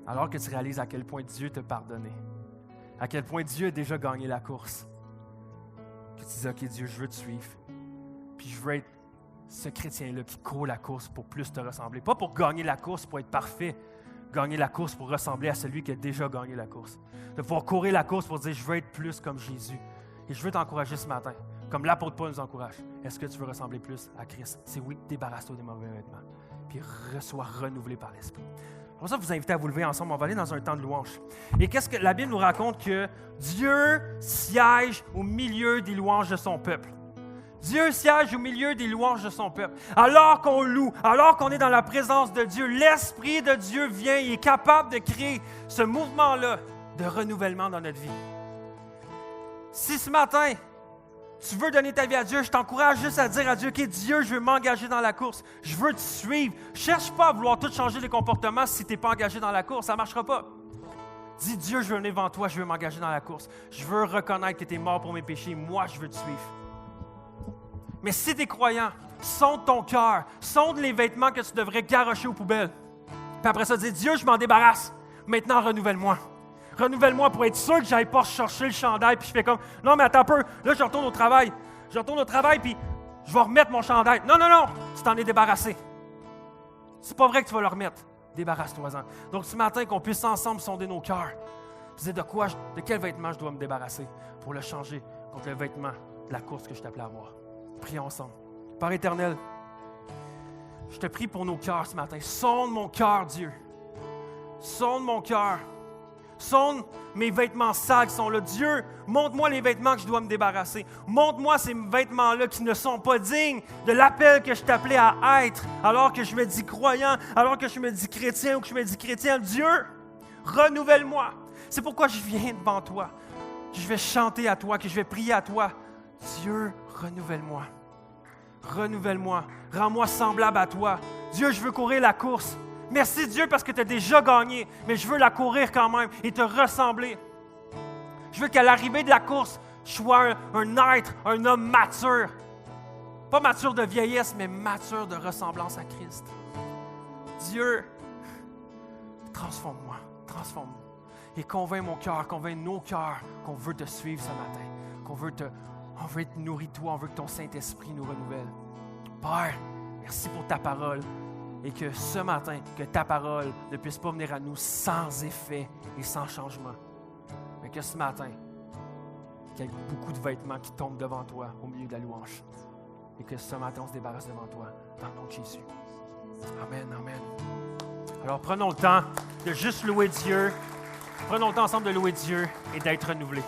alors que tu réalises à quel point Dieu t'a pardonné, à quel point Dieu a déjà gagné la course, que tu dis, OK, Dieu, je veux te suivre. Puis je veux être ce chrétien-là qui court la course pour plus te ressembler. Pas pour gagner la course, pour être parfait. Gagner la course pour ressembler à celui qui a déjà gagné la course. De pouvoir courir la course pour dire, je veux être plus comme Jésus. Et je veux t'encourager ce matin, comme l'apôtre Paul nous encourage. Est-ce que tu veux ressembler plus à Christ? C'est oui, débarrasse-toi des mauvais vêtements. Puis sois renouvelé par l'Esprit. Pour ça, je vous invite à vous lever ensemble. On va aller dans un temps de louange. Et qu'est-ce que la Bible nous raconte? Que Dieu siège au milieu des louanges de son peuple. Dieu siège au milieu des louanges de son peuple. Alors qu'on loue, alors qu'on est dans la présence de Dieu, l'Esprit de Dieu vient et est capable de créer ce mouvement-là de renouvellement dans notre vie. Si ce matin, tu veux donner ta vie à Dieu, je t'encourage juste à dire à Dieu, OK, Dieu, je veux m'engager dans la course. Je veux te suivre. Cherche pas à vouloir tout changer les comportements si tu n'es pas engagé dans la course. Ça ne marchera pas. Dis, Dieu, je veux venir devant toi, je veux m'engager dans la course. Je veux reconnaître que tu es mort pour mes péchés. Moi, je veux te suivre. Mais si tu es croyant, sonde ton cœur, sonde les vêtements que tu devrais garrocher aux poubelles. Puis après ça, dis, Dieu, je m'en débarrasse. Maintenant, renouvelle-moi. Renouvelle-moi pour être sûr que je n'aille pas chercher le chandail. Puis je fais comme, non, mais attends un peu. Là, je retourne au travail. Je retourne au travail, puis je vais remettre mon chandail. Non, non, non, tu t'en es débarrassé. C'est pas vrai que tu vas le remettre. Débarrasse-toi-en. Donc, ce matin, qu'on puisse ensemble sonder nos cœurs. Dire de quel vêtement je dois me débarrasser pour le changer contre le vêtement de la course que je t'appelais à avoir. Prions ensemble. Père éternel, je te prie pour nos cœurs ce matin. Sonde mon cœur, Dieu. Sonde mon cœur. Sonde mes vêtements sales qui sont là. Dieu, montre-moi les vêtements que je dois me débarrasser. Montre-moi ces vêtements-là qui ne sont pas dignes de l'appel que je t'appelais à être, alors que je me dis croyant, alors que je me dis chrétien ou que je me dis chrétien. Dieu, renouvelle-moi. C'est pourquoi je viens devant toi, que je vais chanter à toi, que je vais prier à toi. Dieu, renouvelle-moi. Renouvelle-moi. Rends-moi semblable à toi. Dieu, je veux courir la course. Merci Dieu parce que tu as déjà gagné, mais je veux la courir quand même et te ressembler. Je veux qu'à l'arrivée de la course, je sois un être, un homme mature. Pas mature de vieillesse, mais mature de ressemblance à Christ. Dieu, transforme-moi, transforme-moi. Et convainc mon cœur, convainc nos cœurs qu'on veut te suivre ce matin, qu'on veut être nourri de toi, on veut que ton Saint-Esprit nous renouvelle. Père, merci pour ta parole. Et que ce matin, que ta parole ne puisse pas venir à nous sans effet et sans changement. Mais que ce matin, qu'il y ait beaucoup de vêtements qui tombent devant toi au milieu de la louange. Et que ce matin, on se débarrasse devant toi, dans le nom de Jésus. Amen, amen. Alors prenons le temps de juste louer Dieu. Prenons le temps ensemble de louer Dieu et d'être renouvelés.